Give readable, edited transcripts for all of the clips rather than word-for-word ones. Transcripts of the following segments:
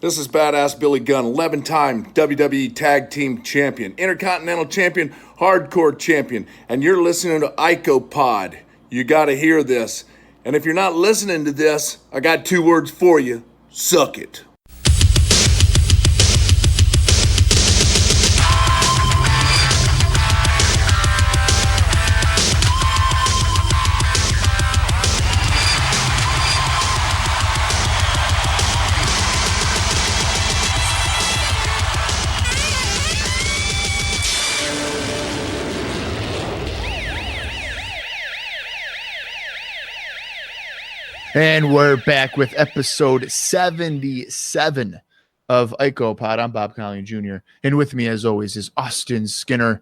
This is Badass Billy Gunn, 11-time WWE Tag Team Champion, Intercontinental Champion, Hardcore Champion, and you're listening to IcoPod. You gotta hear this. And if you're not listening to this, I got 2 words for you. Suck it. And we're back with episode 77 of IcoPod. I'm Bob Conley Jr. And with me, as always, is Austin Skinner.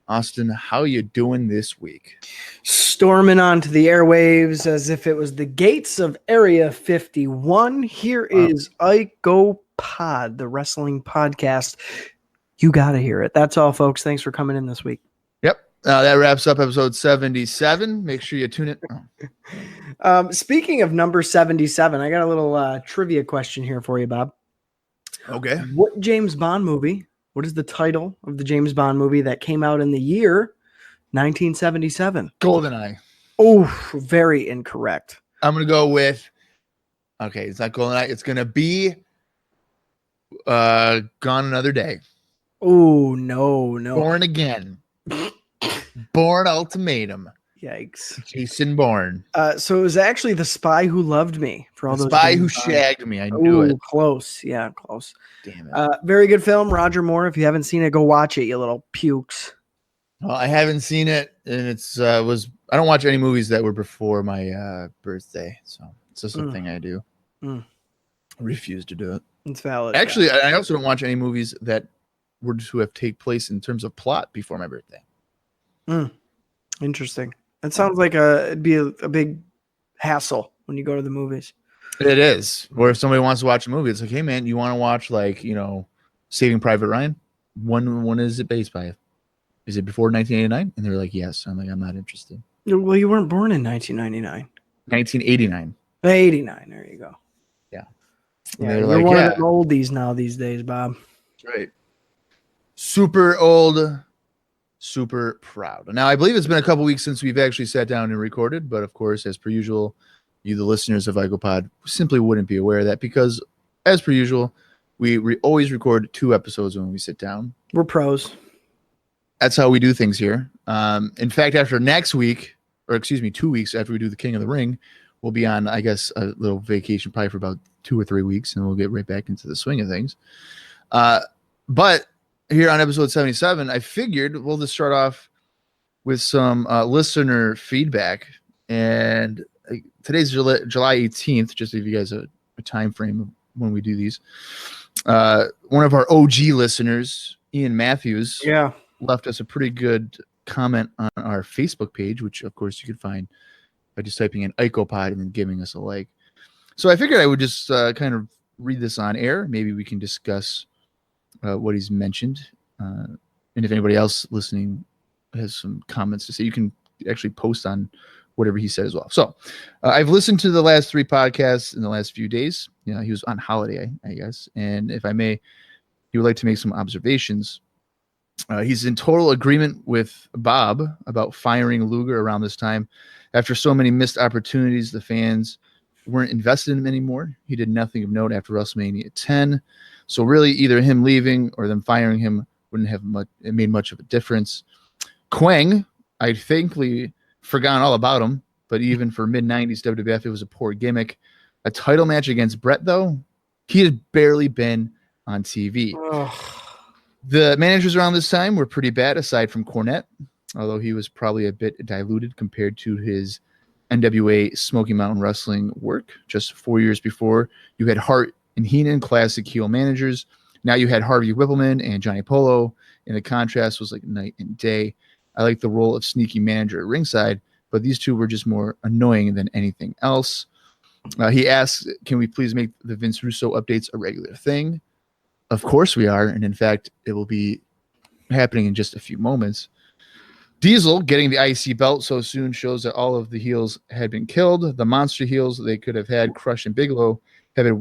Austin, how you doing this week? Storming onto the airwaves as if it was the gates of Area 51. Here is IcoPod, the wrestling podcast. You got to hear it. That's all, folks. Thanks for coming in this week. Yep. That wraps up episode 77. Make sure you tune it. Speaking of number 77, I got a little trivia question here for you, Bob. Okay. What James Bond movie, what is the title of the James Bond movie that came out in the year 1977? GoldenEye. Oh, very incorrect. I'm going to go with, okay, it's not GoldenEye. It's going to be Gone Another Day. Oh, no. Born Again. Born Ultimatum. Yikes. Jason Bourne. So it was actually The Spy Who Loved Me. For all The those Spy Who Shagged Me. I knew it. Close. Yeah, close. Damn it. Very good film. Roger Moore. If you haven't seen it, go watch it, you little pukes. Well, I haven't seen it, and it's I don't watch any movies that were before my birthday, so it's just a thing I do. I refuse to do it. It's valid. Actually, I also don't watch any movies that were to have take place in terms of plot before my birthday. Interesting. It sounds like it'd be a big hassle when you go to the movies. It is. Or if somebody wants to watch a movie, it's like, hey man, you want to watch Saving Private Ryan? When is it based by? Is it before 1989? And they're like, yes. I'm like, I'm not interested. Well, you weren't born in 1999. 1989. 89. There you go. Yeah. You're like, one of the oldies now these days, Bob. That's right. Super old. Super proud. Now, I believe it's been a couple weeks since we've actually sat down and recorded, but of course, as per usual, you, the listeners of IcoPod, simply wouldn't be aware of that because, as per usual, we always record 2 episodes when we sit down. We're pros. That's how we do things here. In fact, after next week, or excuse me, 2 weeks after we do the King of the Ring, we'll be on, I guess, a little vacation probably for about 2 or 3 weeks, and we'll get right back into the swing of things. But here on episode 77, I figured we'll just start off with some listener feedback. And today's July 18th, just to give you guys a time frame of when we do these. One of our OG listeners, Ian Matthews, left us a pretty good comment on our Facebook page, which, of course, you can find by just typing in IcoPod and then giving us a like. So I figured I would just kind of read this on air. Maybe we can discuss what he's mentioned, and if anybody else listening has some comments to say, you can actually post on whatever he said as well. So I've listened to the last 3 podcasts in the last few days. He was on holiday, I guess, and if I may, he would like to make some observations. He's in total agreement with Bob about firing Luger around this time. After so many missed opportunities, the fans weren't invested in him anymore. He did nothing of note after WrestleMania 10. So really, either him leaving or them firing him wouldn't have made much of a difference. Quang, I thankfully forgotten all about him, but even for mid-90s WWF, it was a poor gimmick. A title match against Bret, though, he had barely been on TV. The managers around this time were pretty bad, aside from Cornette, although he was probably a bit diluted compared to his NWA Smoky Mountain Wrestling work. Just 4 years before, you had Hart and Heenan, classic heel managers. Now you had Harvey Whippleman and Johnny Polo, and the contrast was like night and day. I like the role of sneaky manager at ringside, but these two were just more annoying than anything else. He asks, can we please make the Vince Russo updates a regular thing? Of course we are, and in fact, it will be happening in just a few moments. Diesel getting the IC belt so soon shows that all of the heels had been killed. The monster heels they could have had, Crush and Bigelow, have been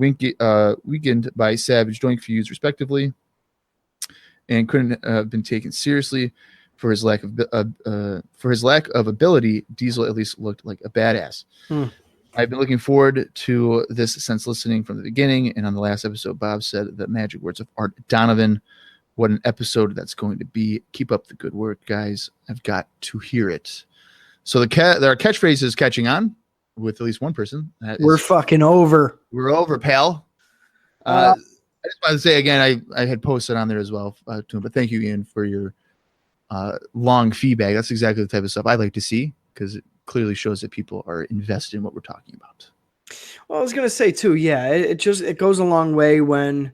weakened by Savage doink feuds, respectively, and couldn't have been taken seriously for his lack of ability. Diesel at least looked like a badass. I've been looking forward to this since listening from the beginning, and on the last episode, Bob said the magic words of Art Donovan. What an episode that's going to be. Keep up the good work, guys. I've got to hear it. So our catchphrase is catching on with at least one person. We're fucking over. We're over, pal. I just wanted to say again, I had posted on there as well to him, but thank you, Ian, for your long feedback. That's exactly the type of stuff I like to see, because it clearly shows that people are invested in what we're talking about. Well, I was going to say too, yeah, it goes a long way when,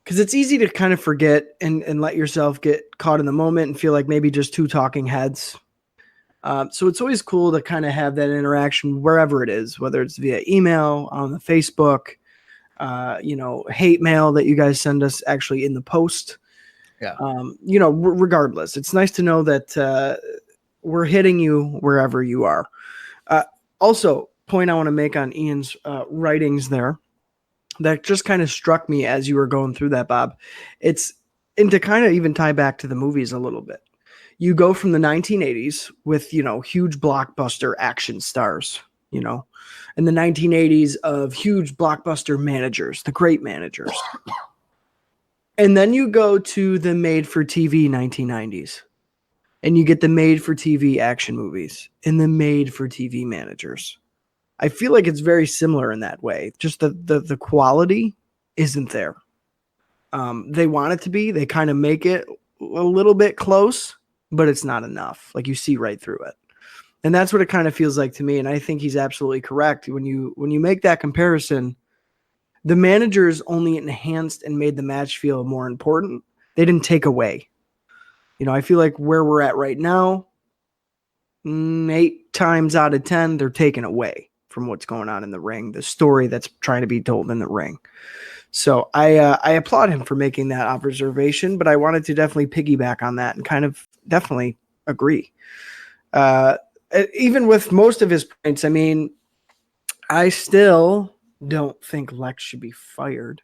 because it's easy to kind of forget and let yourself get caught in the moment and feel like maybe just two talking heads. So it's always cool to kind of have that interaction wherever it is, whether it's via email, on the Facebook, hate mail that you guys send us actually in the post. Yeah. Regardless, it's nice to know that we're hitting you wherever you are. Also, point I want to make on Ian's writings there that just kind of struck me as you were going through that, Bob. And to kind of even tie back to the movies a little bit. You go from the 1980s with, huge blockbuster action stars, in the 1980s of huge blockbuster managers, the great managers. And then you go to the made-for-TV 1990s, and you get the made-for-TV action movies and the made-for-TV managers. I feel like it's very similar in that way. Just the quality isn't there. They want it to be. They kind of make it a little bit close, but it's not enough. Like, you see right through it. And that's what it kind of feels like to me. And I think he's absolutely correct. When you make that comparison, the managers only enhanced and made the match feel more important. They didn't take away. I feel like where we're at right now, 8 times out of 10, they're taken away from what's going on in the ring, the story that's trying to be told in the ring. So I applaud him for making that observation, but I wanted to definitely piggyback on that and kind of definitely agree. Even with most of his points, I mean, I still don't think Lex should be fired.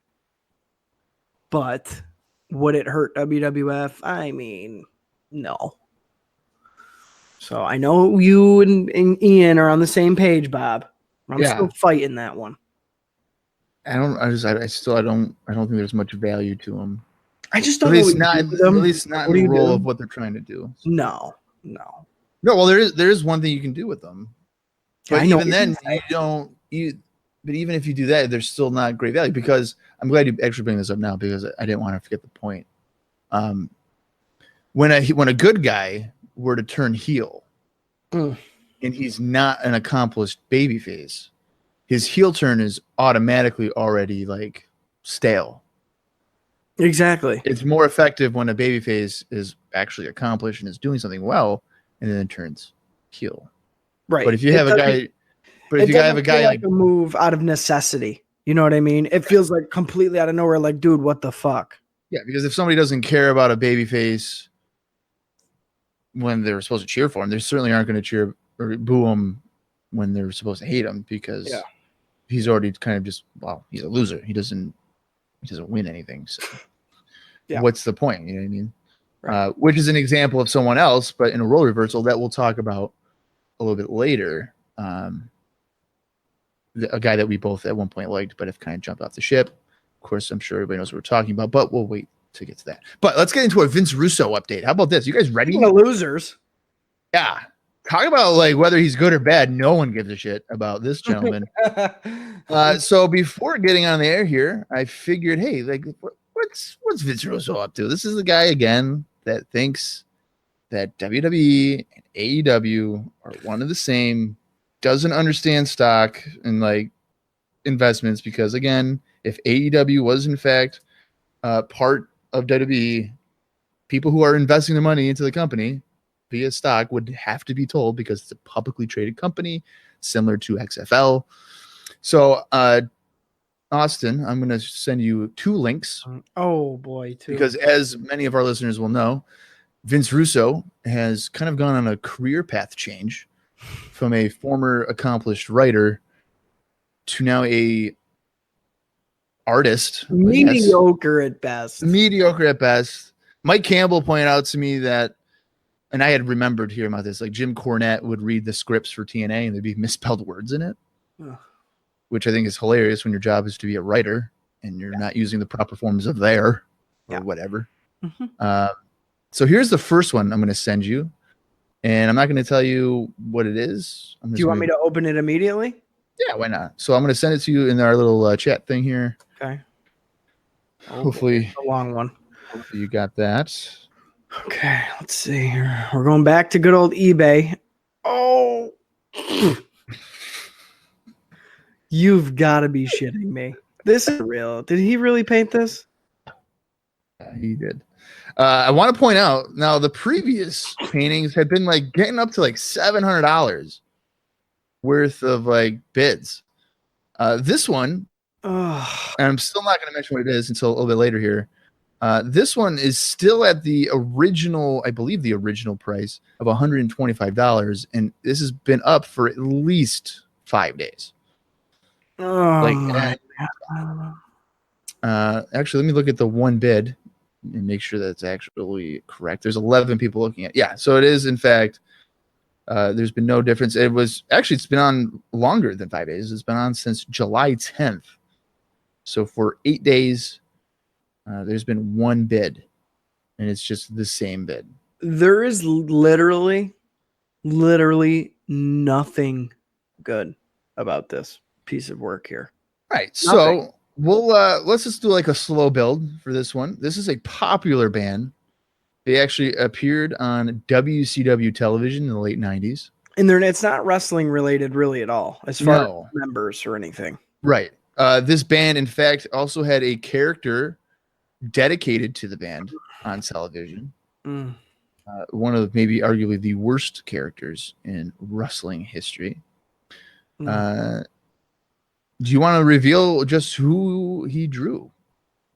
But would it hurt WWF? I mean, no. So I know you and Ian are on the same page, Bob. I'm still fighting that one. I don't think there's much value to him. I just don't know. At least not in the role of what they're trying to do. No. Well, there is one thing you can do with them. But even then, but even if you do that, there's still not great value, because I'm glad you actually bring this up now, because I didn't want to forget the point. When a good guy were to turn heel, and he's not an accomplished babyface, his heel turn is automatically already like stale. Exactly. It's more effective when a babyface is actually accomplished and is doing something well, and then turns heel. Right. But if you have a guy, like a move out of necessity, you know what I mean? It feels like completely out of nowhere. Like, dude, what the fuck? Yeah, because if somebody doesn't care about a babyface when they're supposed to cheer for him, they certainly aren't going to cheer or boo him when they're supposed to hate him, because he's already kind of just, he's a loser. He doesn't win anything. So what's the point? You know what I mean? Right. Which is an example of someone else, but in a role reversal that we'll talk about a little bit later. A guy that we both at one point liked, but have kind of jumped off the ship. Of course, I'm sure everybody knows what we're talking about, but we'll wait to get to that. But let's get into a Vince Russo update. How about this? You guys ready? The losers. Yeah. Talk about like whether he's good or bad. No one gives a shit about this gentleman. So before getting on the air here, I figured, hey, like, what's Vince Russo up to? This is the guy again that thinks that WWE and AEW are one of the same. Doesn't understand stock and like investments, because again, if AEW was in fact part of WWE, people who are investing their money into the company via stock would have to be told, because it's a publicly traded company similar to XFL. So Austin, I'm going to send you 2 links. Oh boy, 2. Because as many of our listeners will know, Vince Russo has kind of gone on a career path change from a former accomplished writer to now a artist. Mediocre at best. Mediocre at best. Mike Campbell pointed out to me that, and I had remembered hearing about this, like Jim Cornette would read the scripts for TNA and there'd be misspelled words in it, which I think is hilarious when your job is to be a writer and you're not using the proper forms of there or whatever. Mm-hmm. So here's the first one I'm going to send you, and I'm not going to tell you what it is. Do you want me to open it immediately? Yeah, why not? So I'm going to send it to you in our little chat thing here. Okay. Hopefully, a long one. Hopefully you got that. Okay, let's see here. We're going back to good old eBay. Oh, you've got to be shitting me. This is real. Did he really paint this? Yeah, he did. I want to point out now the previous paintings had been like getting up to like $700 worth of like bids. This one, and I'm still not going to mention what it is until a little bit later here. This one is still at the original, I believe the original price of $125, and this has been up for at least 5 days. Actually, let me look at the one bid and make sure that's actually correct. There's 11 people looking at it. Yeah, so it is in fact. There's been no difference. It's been on longer than 5 days. It's been on since July 10th. So for 8 days, there's been one bid, and it's just the same bid. There is literally nothing good about this piece of work here. Right. So let's just do like a slow build for this one. This is a popular band. They actually appeared on WCW television in the late 90s. And it's not wrestling related really at all, as far as members or anything. Right. This band, in fact, also had a character dedicated to the band on television. One of maybe arguably the worst characters in wrestling history. Do you want to reveal just who he drew?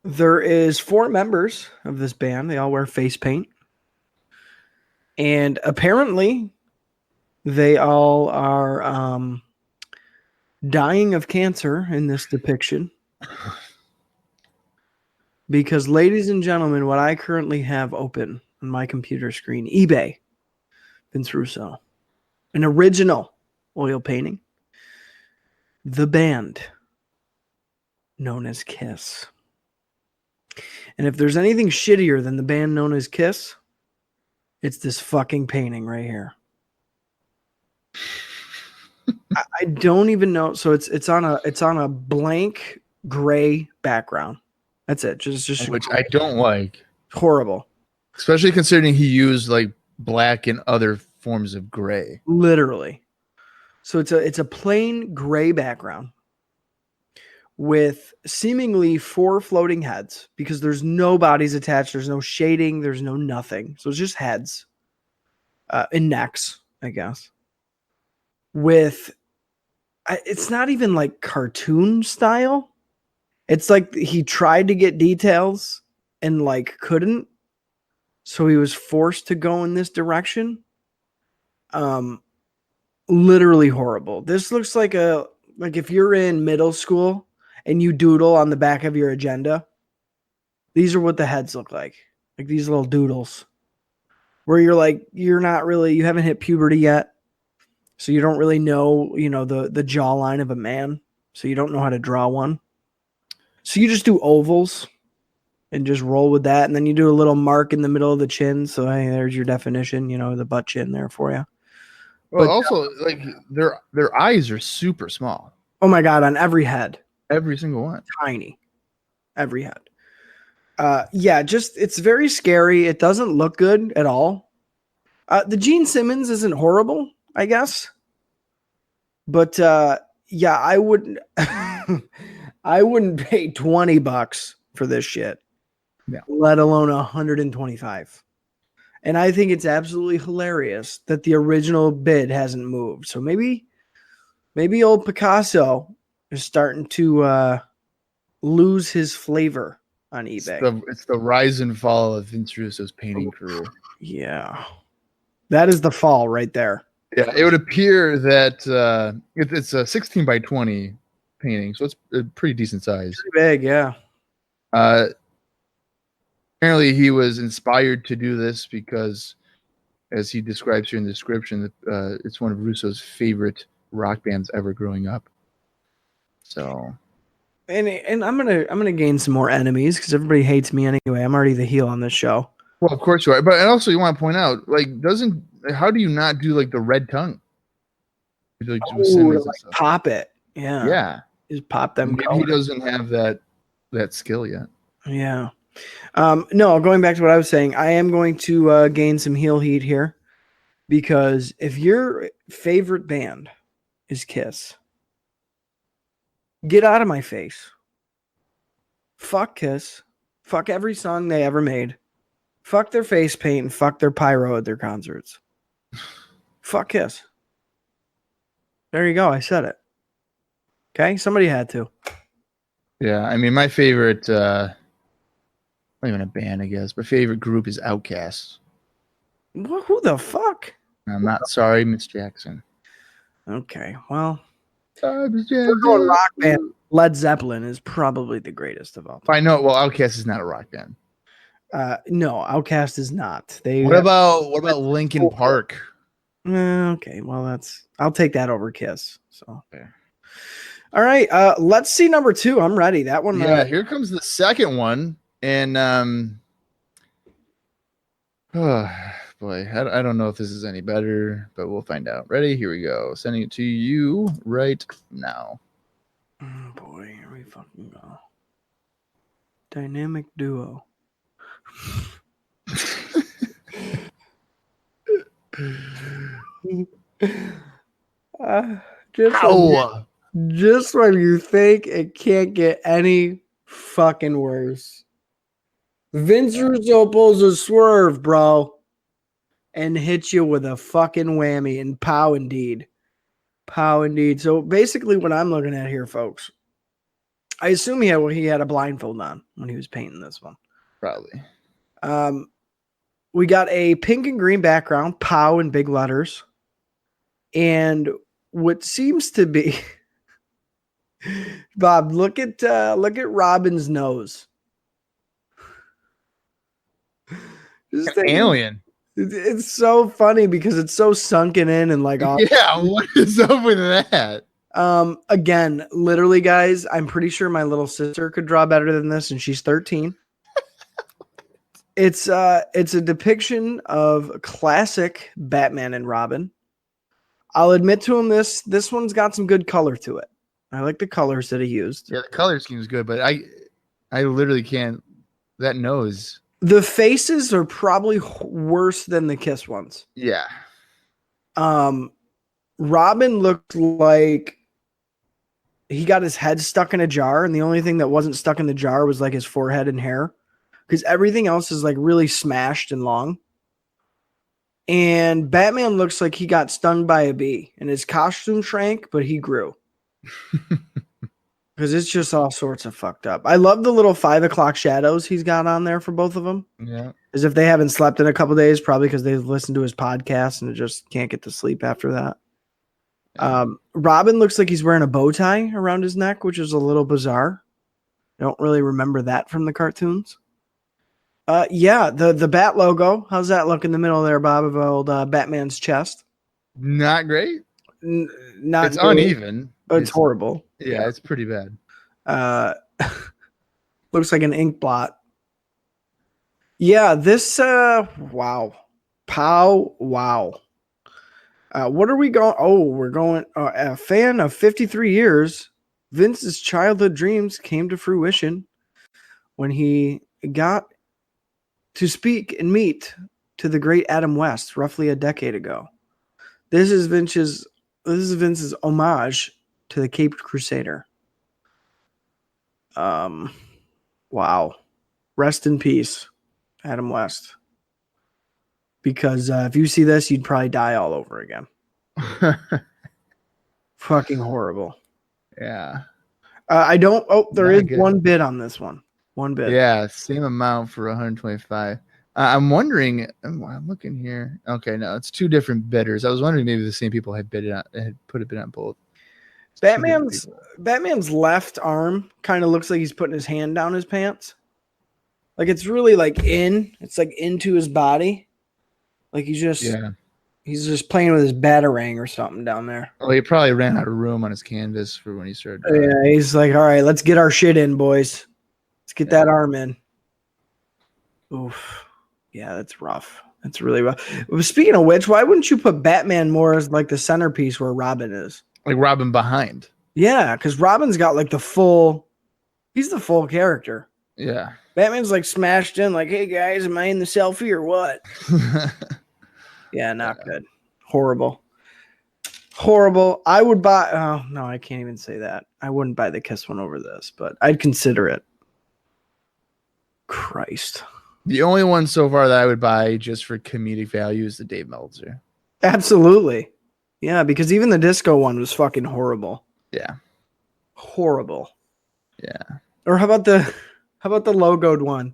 There is 4 members of this band. They all wear face paint. And apparently they all are dying of cancer in this depiction. Because, ladies and gentlemen, what I currently have open on my computer screen, eBay, Vince Russo, an original oil painting, the band known as Kiss. And if there's anything shittier than the band known as Kiss, it's this fucking painting right here. I don't even know. So it's on a blank gray background. That's it. Just which I don't like. Horrible. Especially considering he used like black and other forms of gray. Literally. So it's a plain gray background with seemingly 4 floating heads, because there's no bodies attached. There's no shading. There's no nothing. So it's just heads and necks, I guess. It's not even like cartoon style. It's like he tried to get details and like couldn't. So he was forced to go in this direction. Literally horrible. This looks like if you're in middle school and you doodle on the back of your agenda, these are what the heads look like. Like these little doodles where you're like, you haven't hit puberty yet. So you don't really know, the jawline of a man. So you don't know how to draw one. So you just do ovals and just roll with that. And then you do a little mark in the middle of the chin. So hey, there's your definition, the butt chin there for you. Well, but also like their eyes are super small. Oh my God. On every head. Every single one. Tiny. Every head. It's very scary. It doesn't look good at all. The Gene Simmons isn't horrible, I guess. But I wouldn't I wouldn't pay $20 for this shit. Yeah. Let alone $125. And I think it's absolutely hilarious that the original bid hasn't moved. So maybe old Picasso is starting to lose his flavor on eBay. It's the rise and fall of Vince Russo's painting career. Yeah. That is the fall right there. Yeah, it would appear that it's a 16 by 20 painting, so it's a pretty decent size. Pretty big, yeah. Apparently, he was inspired to do this because, as he describes here in the description, it's one of Russo's favorite rock bands ever growing up. So, and I'm gonna gain some more enemies because everybody hates me anyway. I'm already the heel on this show. well, of course you are, but and also you want to point out, like, how do you not do like the red tongue? Like, Pop it, yeah. Just pop them. Maybe he doesn't have that skill yet. Yeah. No, going back to what I was saying, I am going to gain some heel heat here because if your favorite band is Kiss, get out of my face. Fuck Kiss. Fuck every song they ever made. Fuck their face paint and fuck their pyro at their concerts. Fuck Kiss. There you go. I said it. Okay? Somebody had to. Yeah, I mean, my favorite, not even a band, I guess, but favorite group is Outkast. Who the fuck? I'm not sorry, Miss Jackson. Okay, well, Sorry, Miss we're Jackson. going rock band. Led Zeppelin is probably the greatest of all time. I know. Well, Outkast is not a rock band. No, Outkast is not. What about Linkin Park? Okay, well, I'll take that over Kiss. So, okay. All right, let's see number 2. I'm ready. That one. Yeah, here comes the second one, and oh boy, I don't know if this is any better, but we'll find out. Ready? Here we go. Sending it to you right now. Oh boy, here we fucking go. Dynamic duo. Just when you think it can't get any fucking worse. Vince Russo pulls a swerve, bro, and hits you with a fucking whammy, and pow indeed. Pow indeed. So basically what I'm looking at here, folks, I assume he had a blindfold on when he was painting this one. Probably. We got a pink and green background, pow in big letters, and what seems to be Bob, look at Robin's nose. Alien. It's so funny because it's so sunken in and like yeah, what is up with that? Again, literally, guys, I'm pretty sure my little sister could draw better than this, and she's 13. It's a depiction of classic Batman and Robin. I'll admit to him this one's got some good color to it. I like the colors that he used. Yeah, the color scheme is good, but I literally can't. That nose. The faces are probably worse than the Kiss ones. Yeah. Robin looked like he got his head stuck in a jar, and the only thing that wasn't stuck in the jar was like his forehead and hair, because everything else is like really smashed and long. And Batman looks like he got stung by a bee, and his costume shrank, but he grew. Because it's just all sorts of fucked up. I love the little 5 o'clock shadows he's got on there for both of them. Yeah. As if they haven't slept in a couple days, probably because they've listened to his podcast and just can't get to sleep after that. Yeah. Robin looks like he's wearing a bow tie around his neck, which is a little bizarre. I don't really remember that from the cartoons. Yeah, the bat logo. How's that look in the middle there, Bob, of old Batman's chest? Not great. Not it's uneven. It's horrible. Yeah, it's pretty bad. Looks like an ink blot. Yeah, this wow. Pow, wow. What are we going? Oh, we're going a fan of 53 years. Vince's childhood dreams came to fruition when he got to speak and meet to the great Adam West roughly a decade ago. This is Vince's homage to the Caped Crusader. Wow. Rest in peace, Adam West. Because if you see this, you'd probably die all over again. Fucking horrible. Yeah. I don't. Oh, there is good. one bid on this one. One bid. Yeah, same amount for 125. I'm wondering. I'm looking here. Okay, no, it's two different bidders. I was wondering maybe the same people had put a bid on both. Batman's left arm kind of looks like he's putting his hand down his pants. Like it's really it's like into his body. Like he's just playing with his batarang or something down there. Well, he probably ran out of room on his canvas for when he started drawing. Yeah, he's like, all right, let's get our shit in, boys. Let's get that arm in. Oof. Yeah, that's rough. That's really rough. Speaking of which, why wouldn't you put Batman more as like the centerpiece where Robin is? Like Robin behind. Yeah, because Robin's got like he's the full character. Yeah. Batman's like smashed in, like, hey guys, am I in the selfie or what? Yeah, not good. Horrible. I would buy. Oh, no, I can't even say that. I wouldn't buy the Kiss one over this, but I'd consider it. Christ. The only one so far that I would buy just for comedic value is the Dave Meltzer. Absolutely. Yeah, because even the disco one was fucking horrible. Yeah. Horrible. Yeah. Or how about the logoed one?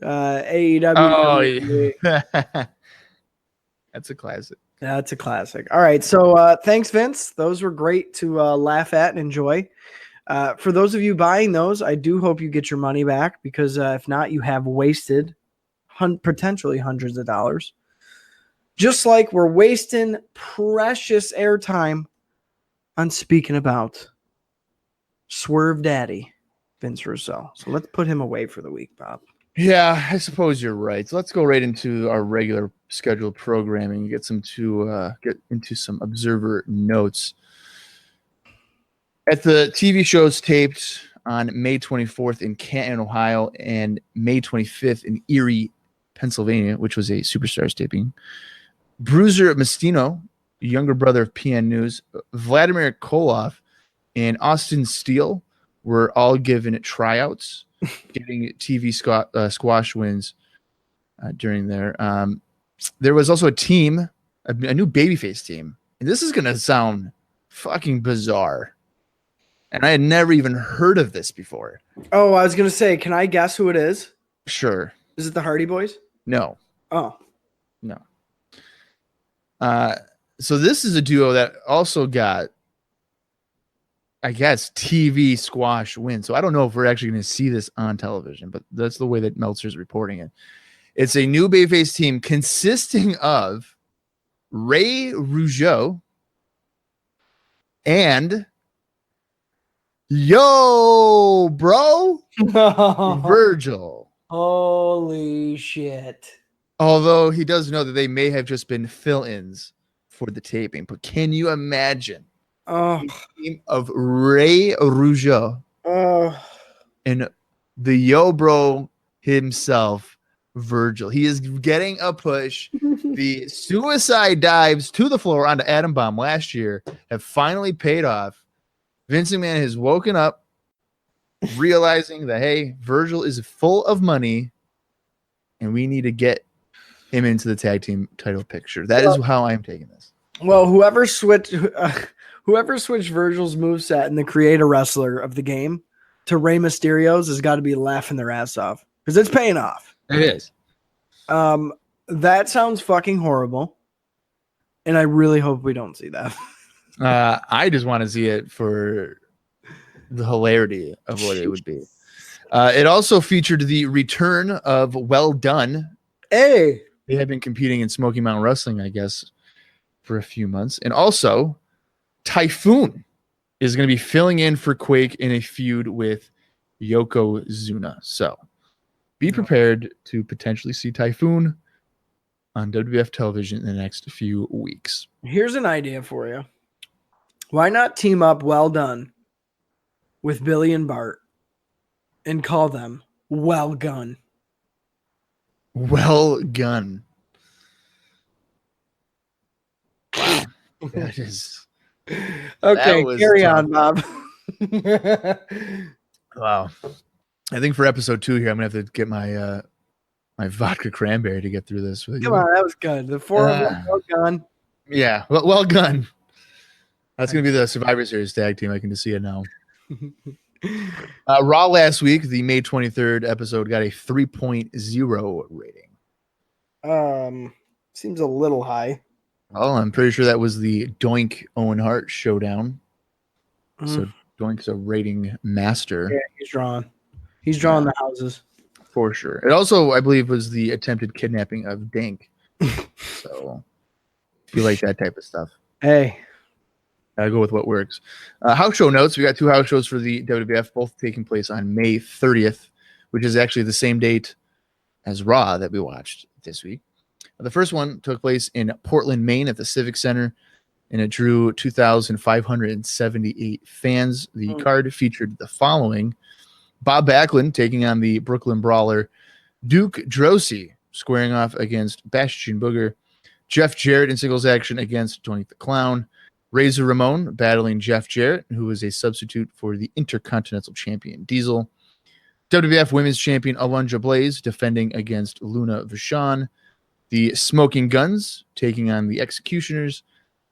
AEW. Oh, yeah. That's a classic. That's a classic. All right. So thanks, Vince. Those were great to laugh at and enjoy. For those of you buying those, I do hope you get your money back because if not, you have wasted potentially hundreds of dollars. Just like we're wasting precious airtime on speaking about Swerve Daddy, Vince Russo. So let's put him away for the week, Bob. Yeah, I suppose you're right. So let's go right into our regular scheduled programming and get into some observer notes. At the TV shows taped on May 24th in Canton, Ohio, and May 25th in Erie, Pennsylvania, which was a Superstars taping, Bruiser Mastino, younger brother of PN News, Vladimir Koloff, and Austin Steele were all given tryouts, getting TV squash wins during there. There was also a team, a new babyface team. And this is going to sound fucking bizarre. And I had never even heard of this before. Oh, I was going to say, can I guess who it is? Sure. Is it the Hardy Boys? No. Oh. No. So this is a duo that also got, I guess, TV squash win. So I don't know if we're actually going to see this on television, but that's the way that Meltzer's reporting it. It's a new babyface team consisting of Ray Rougeau and bro, Virgil. Holy shit. Although he does know that they may have just been fill-ins for the taping. But can you imagine a team of Ray Rougeau and the bro himself, Virgil? He is getting a push. The suicide dives to the floor onto Adam Bomb last year have finally paid off. Vince McMahon has woken up, realizing that, hey, Virgil is full of money, and we need to get him into the tag team title picture. That is how I'm taking this. Well, whoever switched Virgil's moveset and the create a wrestler of the game to Rey Mysterio's has got to be laughing their ass off because it's paying off. It is. That sounds fucking horrible, and I really hope we don't see that. I just want to see it for the hilarity of what it would be. It also featured the return of Well Done. Hey, they have been competing in Smoky Mountain Wrestling, I guess, for a few months. And also, Typhoon is going to be filling in for Quake in a feud with Yokozuna. So be prepared to potentially see Typhoon on WWF television in the next few weeks. Here's an idea for you. Why not team up Well Done with Billy and Bart and call them Well Gun? Well Gun. Wow. That is okay. Carry tough. on, Bob. Wow. I think for episode 2 here, I'm gonna have to get my my vodka cranberry to get through this with you. Come on, that was good. The four of them, Well Gun. Yeah, well Gun. That's gonna be the Survivor Series tag team. I can just see it now. Raw last week, the May 23rd episode, got a 3.0 rating. Seems a little high. Well, I'm pretty sure that was the Doink Owen Hart showdown. So Doink's a rating master. Yeah, he's drawing. He's drawing the houses. For sure. It also, I believe, was the attempted kidnapping of Dink. So if you like that type of stuff, Hey. I'll go with what works. House show notes. We got 2 house shows for the WWF, both taking place on May 30th, which is actually the same date as Raw that we watched this week. The first one took place in Portland, Maine at the Civic Center, and it drew 2,578 fans. The card featured the following: Bob Backlund taking on the Brooklyn Brawler, Duke Drosy squaring off against Bastion Booger, Jeff Jarrett in singles action against Doink the Clown, Razor Ramon battling Jeff Jarrett, who is a substitute for the Intercontinental Champion Diesel, WWF Women's Champion Alundra Blaze defending against Luna Vachon, the Smoking Guns taking on the Executioners,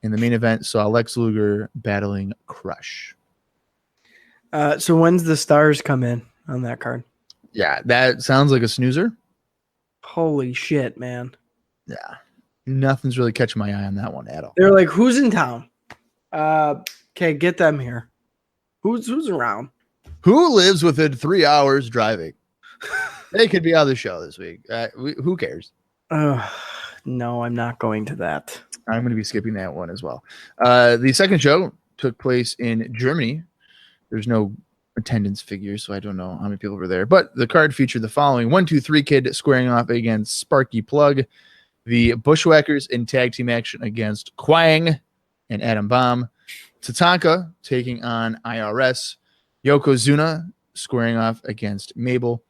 and the main event saw Lex Luger battling Crush. So when's the stars come in on that card? Yeah, that sounds like a snoozer. Holy shit, man. Yeah. Nothing's really catching my eye on that one at all. They're like, who's in town? Okay, get them here. Who's around? Who lives within 3 hours driving? They could be on the show this week. Who cares? No, I'm not going to that. I'm going to be skipping that one as well. The second show took place in Germany. There's no attendance figures, so I don't know how many people were there. But the card featured the following: 1-2-3 Kid squaring off against Sparky Plug, the Bushwhackers in tag team action against Quang and Adam Bomb, Tatanka taking on IRS, Yokozuna squaring off against Mabel,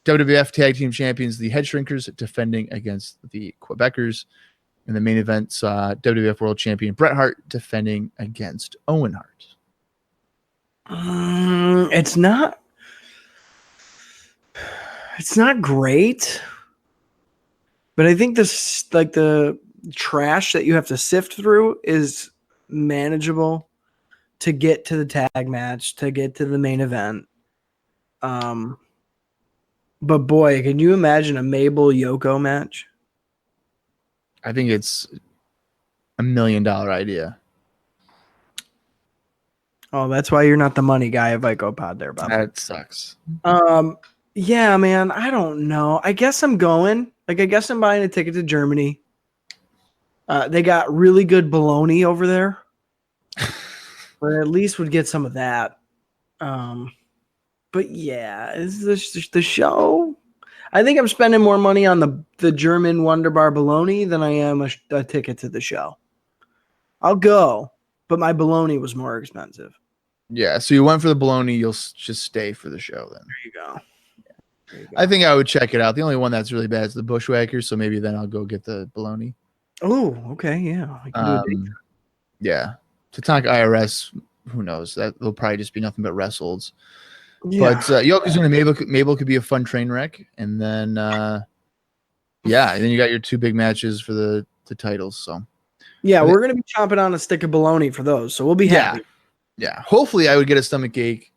WWF Tag Team Champions, the Head Shrinkers, defending against the Quebecers. In the main event, saw WWF World Champion Bret Hart defending against Owen Hart. It's not great, but I think this, like, the trash that you have to sift through is manageable to get to the tag match, to get to the main event. But boy, can you imagine a Mabel Yoko match? I think it's $1 million idea. Oh, that's why you're not the money guy of IcoPod there, Bob. That sucks. Yeah, man, I don't know. I guess I'm going. Like, I guess I'm buying a ticket to Germany. They got really good bologna over there. But at least would get some of that. But yeah, is this the show? I think I'm spending more money on the German Wonder Bar bologna than I am a ticket to the show. I'll go, but my bologna was more expensive. Yeah, so you went for the bologna. You'll just stay for the show then. There you go. I think I would check it out. The only one that's really bad is the Bushwhackers, so maybe then I'll go get the bologna. Oh, okay, yeah. I can do it. Yeah. Tatanka IRS, who knows? That will probably just be nothing but wrestles. Yeah. But Yokozuna and Mabel could be a fun train wreck. And then, and then you got your 2 big matches for the titles. So, yeah, we're going to be chomping on a stick of bologna for those, so we'll be happy. Yeah. Hopefully, I would get a stomach ache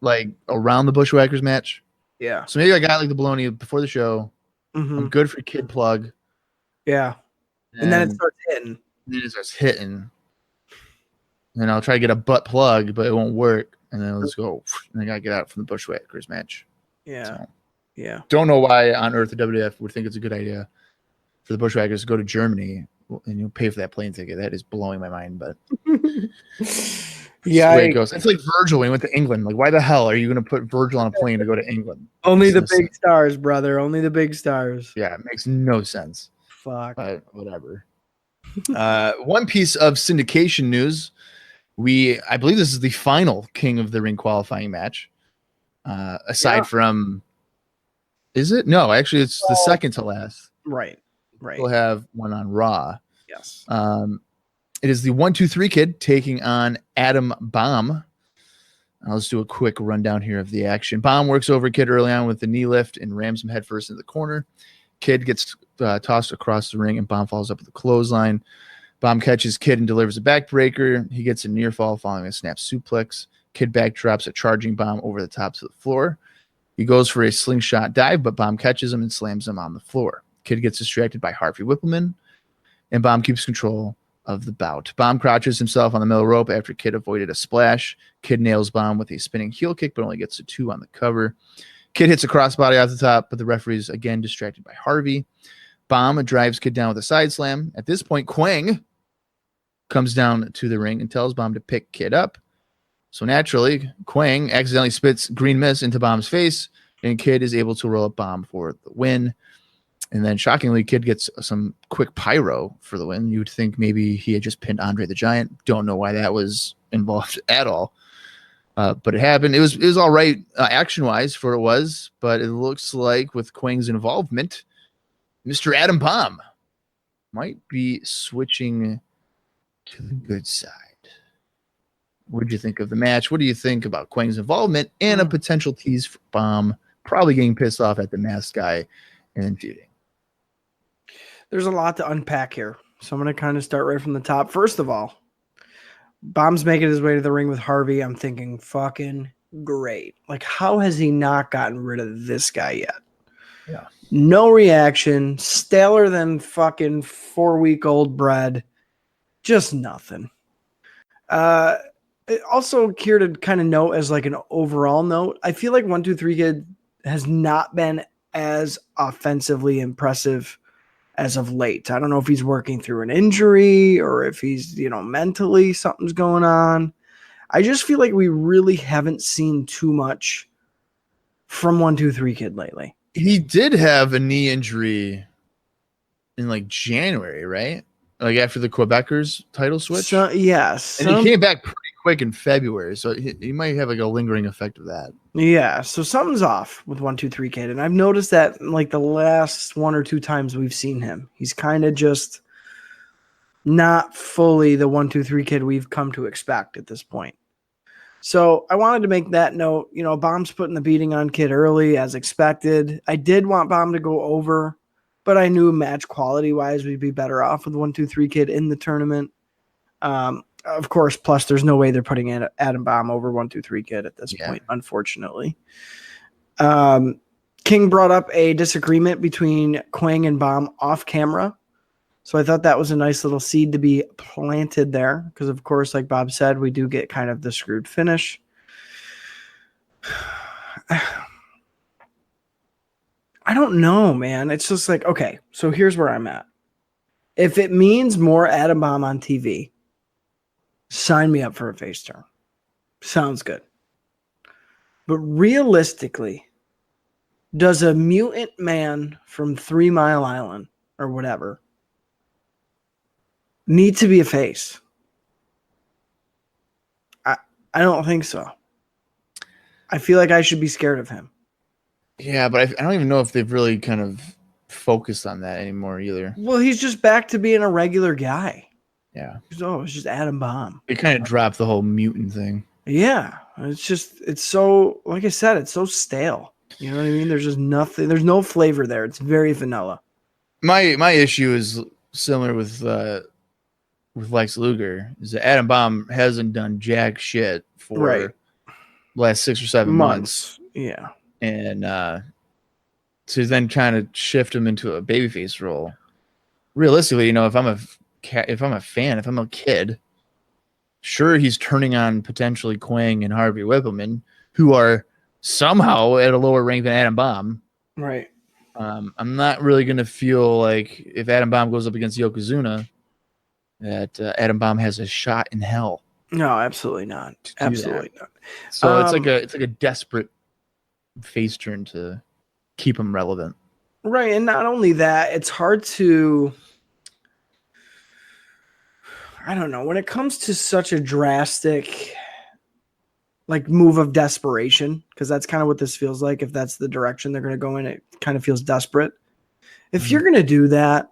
like around the Bushwhackers match. Yeah. So maybe I got like the bologna before the show. I'm good for Kid Plug. Yeah. And then it starts hitting. Then it starts hitting. And I'll try to get a butt plug, but it won't work. And then let's go. And I got to get out from the Bushwhackers match. Yeah. So, yeah. Don't know why on earth the WWF would think it's a good idea for the Bushwhackers to go to Germany and you'll pay for that plane ticket. That is blowing my mind, but yeah, it goes. It's like Virgil when he went to England. Like, why the hell are you going to put Virgil on a plane to go to England? Only the big stars, brother. Only the big stars. Yeah, it makes no sense. Fuck. But whatever. One piece of syndication news. I believe this is the final King of the Ring qualifying match. Aside from, is it? No, actually, it's the second to last. Right. We'll have one on Raw. Yes. It is the 1-2-3 Kid taking on Adam Bomb. I'll just do a quick rundown here of the action. Bomb works over Kid early on with the knee lift and rams him headfirst into the corner. Kid gets tossed across the ring and Bomb falls up with a clothesline. Bomb catches Kid and delivers a backbreaker. He gets a near fall following a snap suplex. Kid backdrops a charging Bomb over the top to the floor. He goes for a slingshot dive, but Bomb catches him and slams him on the floor. Kid gets distracted by Harvey Whippleman, and Bomb keeps control of the bout. Bomb crouches himself on the middle rope after Kid avoided a splash. Kid nails Bomb with a spinning heel kick, but only gets a 2 on the cover. Kid hits a crossbody off the top, but the referee's again distracted by Harvey. Bomb drives Kid down with a side slam. At this point, Quang comes down to the ring and tells Bomb to pick Kid up. So naturally, Quang accidentally spits green mist into Bomb's face, and Kid is able to roll up Bomb for the win. And then shockingly, Kid gets some quick pyro for the win. You would think maybe he had just pinned Andre the Giant. Don't know why that was involved at all. But it happened. It was all right action-wise for it was, but it looks like with Quang's involvement, Mr. Adam Bomb might be switching to the good side. What did you think of the match? What do you think about Quang's involvement and a potential tease for Bomb probably getting pissed off at the masked guy and then feuding? There's a lot to unpack here, so I'm going to kind of start right from the top. First of all, Bomb's making his way to the ring with Harvey. I'm thinking fucking great. Like, how has he not gotten rid of this guy yet? Yeah. No reaction. Staler than fucking 4-week-old bread. Just nothing. Also, here to kind of note as like an overall note, I feel like 1-2-3 Kid has not been as offensively impressive as of late. I don't know if he's working through an injury or if he's, mentally something's going on. I just feel like we really haven't seen too much from 1-2-3 Kid lately. He did have a knee injury in like January, right? Like after the Quebecers title switch? Yes. And he came back pretty quick in February, so he might have like a lingering effect of that. Yeah, so something's off with 1-2-3 Kid, and I've noticed that like the last 1 or 2 times we've seen him, he's kind of just not fully the 1-2-3 Kid we've come to expect at this point. So I wanted to make that note. Bomb's putting the beating on Kid early as expected. I did want Bomb to go over, but I knew match quality wise we'd be better off with 1-2-3 Kid in the tournament. Of course, plus there's no way they're putting in Adam Bomb over 1-2-3 Kid at this point, unfortunately. King brought up a disagreement between Quang and Bomb off camera. So I thought that was a nice little seed to be planted there because, of course, like Bob said, we do get kind of the screwed finish. I don't know, man. It's just like, okay, so here's where I'm at. If it means more Adam Bomb on TV, sign me up for a face turn. Sounds good. But realistically, does a mutant man from 3 Mile Island or whatever need to be a face? I don't think so. I feel like I should be scared of him. Yeah, but I don't even know if they've really kind of focused on that anymore either. Well, he's just back to being a regular guy. Yeah. Oh, it's just Adam Bomb. They kind of dropped the whole mutant thing. Yeah. It's so, like I said, it's so stale. You know what I mean? There's just nothing. There's no flavor there. It's very vanilla. My issue is similar with Lex Luger. Is that Adam Bomb hasn't done jack shit for the last 6 or 7 months. Yeah. And to then kind of shift him into a babyface role. Realistically, if I'm a fan, if I'm a kid, sure, he's turning on potentially Quang and Harvey Whippleman, who are somehow at a lower rank than Adam Bomb. Right. I'm not really going to feel like if Adam Bomb goes up against Yokozuna that Adam Bomb has a shot in hell. No, absolutely not. Absolutely not. So it's like a desperate face turn to keep him relevant. Right, and not only that, it's hard to, I don't know, when it comes to such a drastic like move of desperation, because that's kind of what this feels like. If that's the direction they're going to go in, it kind of feels desperate. If you're going to do that,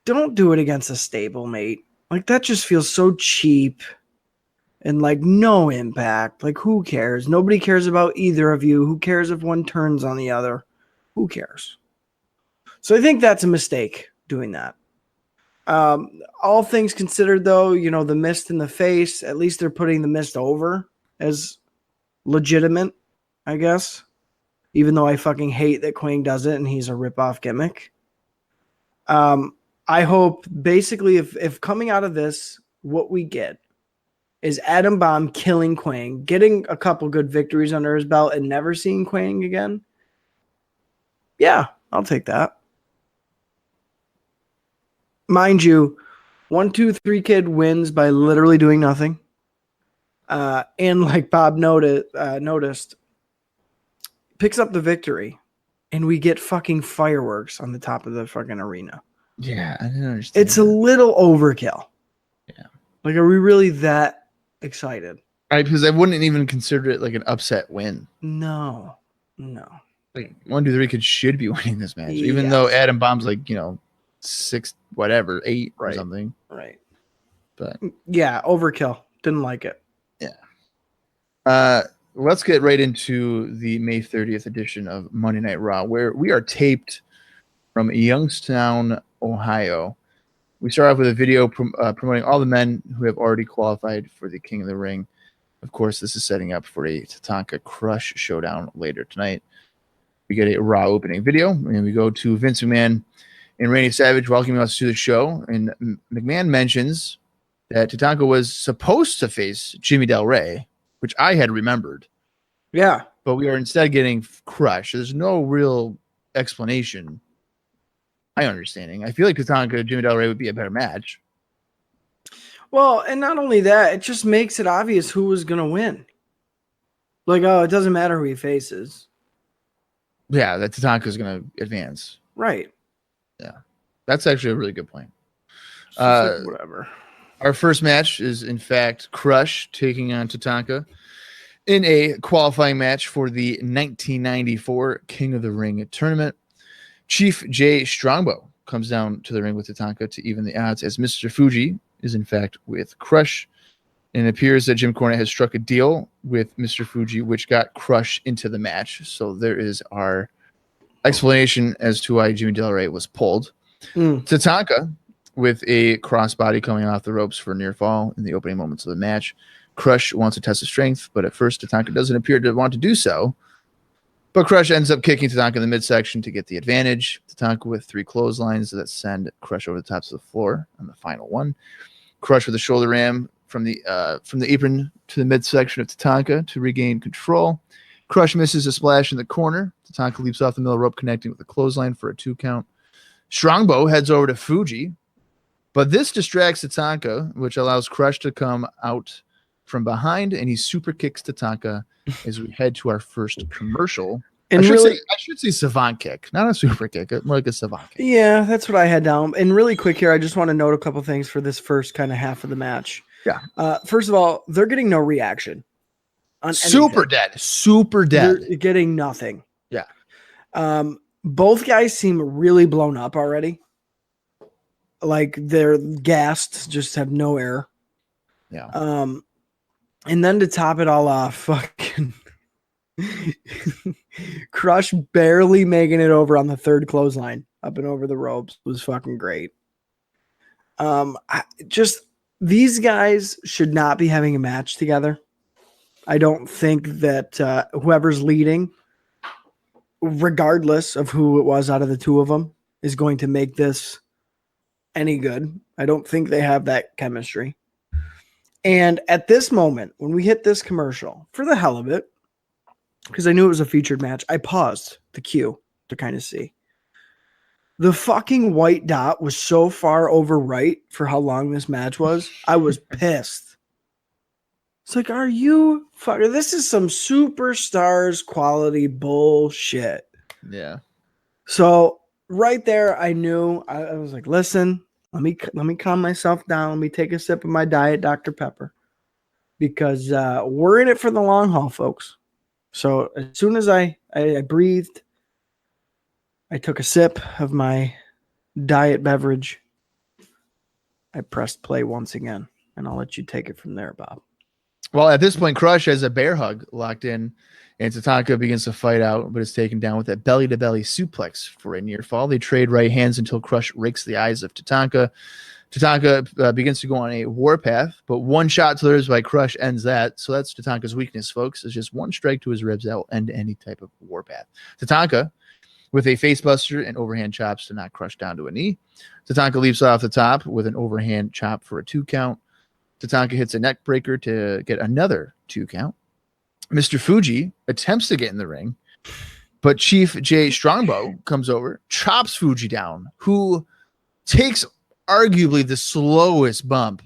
don't do it against a stablemate. Like, that just feels so cheap and like no impact. Like, who cares? Nobody cares about either of you. Who cares if one turns on the other? Who cares? So I think that's a mistake doing that. All things considered, though, the mist in the face, at least they're putting the mist over as legitimate, I guess. Even though I fucking hate that Quang does it and he's a rip-off gimmick. I hope basically if coming out of this, what we get is Adam Bomb killing Quang, getting a couple good victories under his belt and never seeing Quang again. Yeah, I'll take that. Mind you, 1, 2, 3 kid wins by literally doing nothing. And like Bob noticed, picks up the victory, and we get fucking fireworks on the top of the fucking arena. Yeah, I didn't understand. It's a little overkill. Yeah. Like, are we really that excited? Right, because I wouldn't even consider it like an upset win. No. Like 1, 2, 3 kids should be winning this match, even though Adam Bomb's like 6, whatever, 8 or something. Right. But yeah, overkill. Didn't like it. Yeah. Let's get right into the May 30th edition of Monday Night Raw, where we are taped from Youngstown, Ohio. We start off with a video promoting all the men who have already qualified for the King of the Ring. Of course, this is setting up for a Tatanka Crush showdown later tonight. We get a Raw opening video, and we go to Vince McMahon and Randy Savage welcoming us to the show. And McMahon mentions that Tatanka was supposed to face Jimmy Del Rey, which I had remembered. Yeah. But we are instead getting Crush. There's no real explanation. My understanding. I feel like Tatanka and Jimmy Del Rey would be a better match. Well, and not only that, it just makes it obvious who was going to win. Like, oh, it doesn't matter who he faces. Yeah, that Tatanka is going to advance. Right. Yeah. That's actually a really good point. Like, whatever. Our first match is, in fact, Crush taking on Tatanka in a qualifying match for the 1994 King of the Ring tournament. Chief Jay Strongbow comes down to the ring with Tatanka to even the odds, as Mr. Fuji is, in fact, with Crush. And it appears that Jim Cornette has struck a deal with Mr. Fuji, which got Crush into the match. So there is our explanation as to why Jimmy Del Rey was pulled. Tatanka with a crossbody coming off the ropes for a near fall in the opening moments of the match. Crush wants to test his strength, but at first Tatanka doesn't appear to want to do so. But Crush ends up kicking Tatanka in the midsection to get the advantage. Tatanka with 3 clotheslines that send Crush over the tops of the floor on the final one. Crush with a shoulder ram from the apron to the midsection of Tatanka to regain control. Crush misses a splash in the corner. Tatanka leaps off the middle rope, connecting with the clothesline for a 2 count. Strongbow heads over to Fuji, but this distracts Tatanka, which allows Crush to come out from behind, and he super kicks Tatanka as we head to our first commercial. And I should say savant kick, not a super kick, more like a savant kick. Yeah, that's what I had down. And really quick here, I just want to note a couple things for this first kind of half of the match. Yeah. First of all, they're getting no reaction. On super dead. They're getting nothing. Yeah. Both guys seem really blown up already. Like they're gassed, just have no air. Yeah. And then to top it all off, fucking Crush barely making it over on the 3rd clothesline up and over the ropes was fucking great. These guys should not be having a match together. I don't think that whoever's leading, regardless of who it was out of the 2 of them, is going to make this any good. I don't think they have that chemistry. And at this moment, when we hit this commercial, for the hell of it, because I knew it was a featured match, I paused the cue to kind of see. The fucking white dot was so far over right for how long this match was. I was pissed. It's like, are you fucking? This is some superstars quality bullshit. Yeah. So right there, I knew. I was like, listen, let me calm myself down. Let me take a sip of my Diet Dr. Pepper, because we're in it for the long haul, folks. So as soon as I breathed, I took a sip of my diet beverage. I pressed play once again, and I'll let you take it from there, Bob. Well, at this point, Crush has a bear hug locked in, and Tatanka begins to fight out, but is taken down with that belly-to-belly suplex for a near fall. They trade right hands until Crush rakes the eyes of Tatanka. Tatanka begins to go on a warpath, but one shot to the ribs by Crush ends that. So that's Tatanka's weakness, folks. It's just one strike to his ribs that will end any type of warpath. Tatanka with a facebuster and overhand chops to knock Crush down to a knee. Tatanka leaps off the top with an overhand chop for a 2 count. Tatanka hits a neck breaker to get another 2 count. Mr. Fuji attempts to get in the ring, but Chief Jay Strongbow comes over, chops Fuji down, who takes arguably the slowest bump.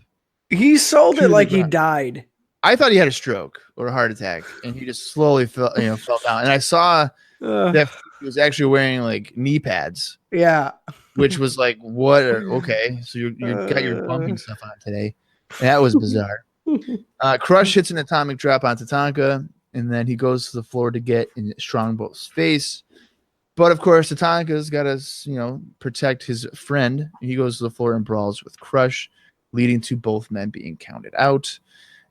He sold it like he died. I thought he had a stroke or a heart attack, and he just slowly fell down. And I saw that he was actually wearing like knee pads. Yeah. Which was like, what? Okay, so you got your bumping stuff on today. That was bizarre. Crush hits an atomic drop on Tatanka, and then he goes to the floor to get in Strongbow's face. But of course, Tatanka's got to, protect his friend. He goes to the floor and brawls with Crush, leading to both men being counted out.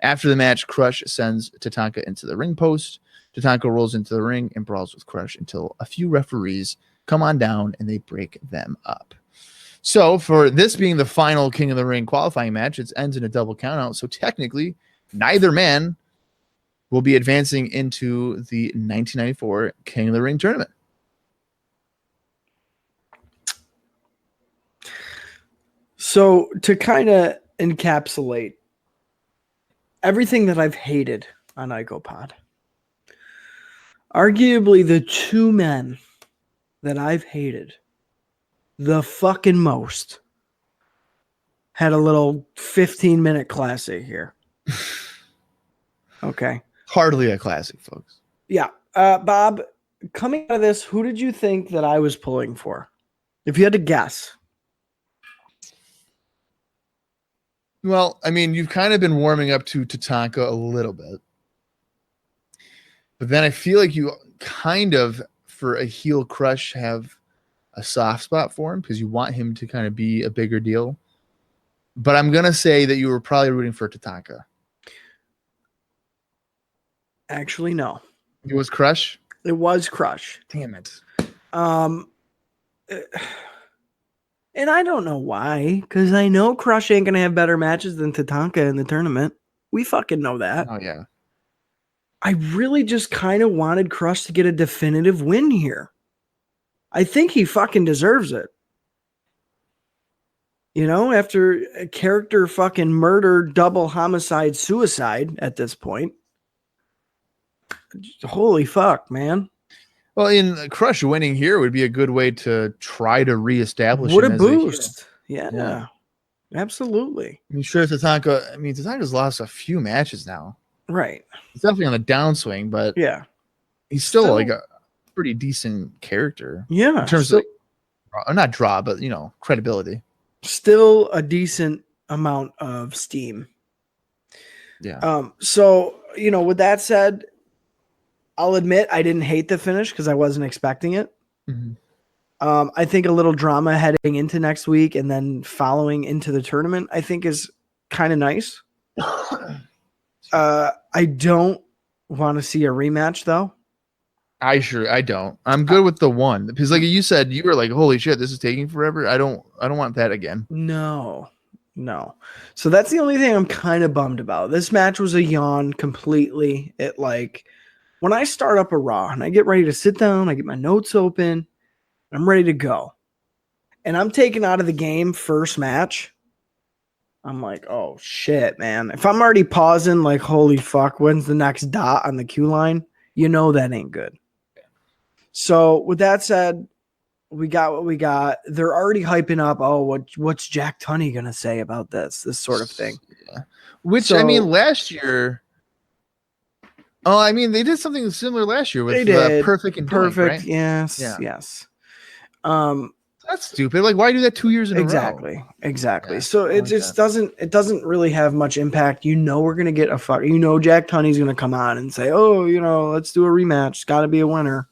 After the match, Crush sends Tatanka into the ring post. Tatanka rolls into the ring and brawls with Crush until a few referees come on down and they break them up. So for this being the final King of the Ring qualifying match, it ends in a double countout. So technically, neither man will be advancing into the 1994 King of the Ring tournament. So to kind of encapsulate everything that I've hated on IcoPod, arguably the two men that I've hated the fucking most had a little 15-minute classic here. Okay. Hardly a classic, folks. Yeah. Bob, coming out of this, who did you think that I was pulling for? If you had to guess. Well, I mean, you've kind of been warming up to Tatanka a little bit. But then I feel like you kind of, for a heel Crush, have a soft spot for him because you want him to kind of be a bigger deal. But I'm going to say that you were probably rooting for Tatanka. Actually, no. It was Crush? It was Crush. Damn it. And I don't know why, because I know Crush ain't going to have better matches than Tatanka in the tournament. We fucking know that. Oh, yeah. I really just kind of wanted Crush to get a definitive win here. I think he fucking deserves it. After a character fucking murder, double homicide, suicide at this point. Holy fuck, man. Well, in Crush, winning here would be a good way to try to reestablish what him a as boost. Yeah. Absolutely. I mean, sure, Tatanka's lost a few matches now. Right. He's definitely on the downswing, but yeah, he's still like a pretty decent character. Yeah. In terms of not draw, but credibility. Still a decent amount of steam. Yeah. So, with that said, I'll admit I didn't hate the finish because I wasn't expecting it. Mm-hmm. I think a little drama heading into next week and then following into the tournament, I think is kind of nice. I don't want to see a rematch though. I don't. I'm good with the one because, like you said, you were like, "Holy shit, this is taking forever." I don't want that again. No. So that's the only thing I'm kind of bummed about. This match was a yawn completely. It when I start up a Raw and I get ready to sit down, I get my notes open, I'm ready to go, and I'm taken out of the game first match. I'm like, oh shit, man. If I'm already pausing, like, holy fuck, when's the next dot on the queue line? That ain't good. So with that said, we got what we got. They're already hyping up, what's Jack Tunney going to say about this sort of thing. Yeah. Which, I mean, last year, they did something similar last year with Perfect and Perfect, Doink, right? yes, yeah. Yes. That's stupid. Like, why do that 2 years in a row? Exactly. Yeah, so it just doesn't really have much impact. We're gonna get Jack Tunney's gonna come on and say, let's do a rematch. It's got to be a winner.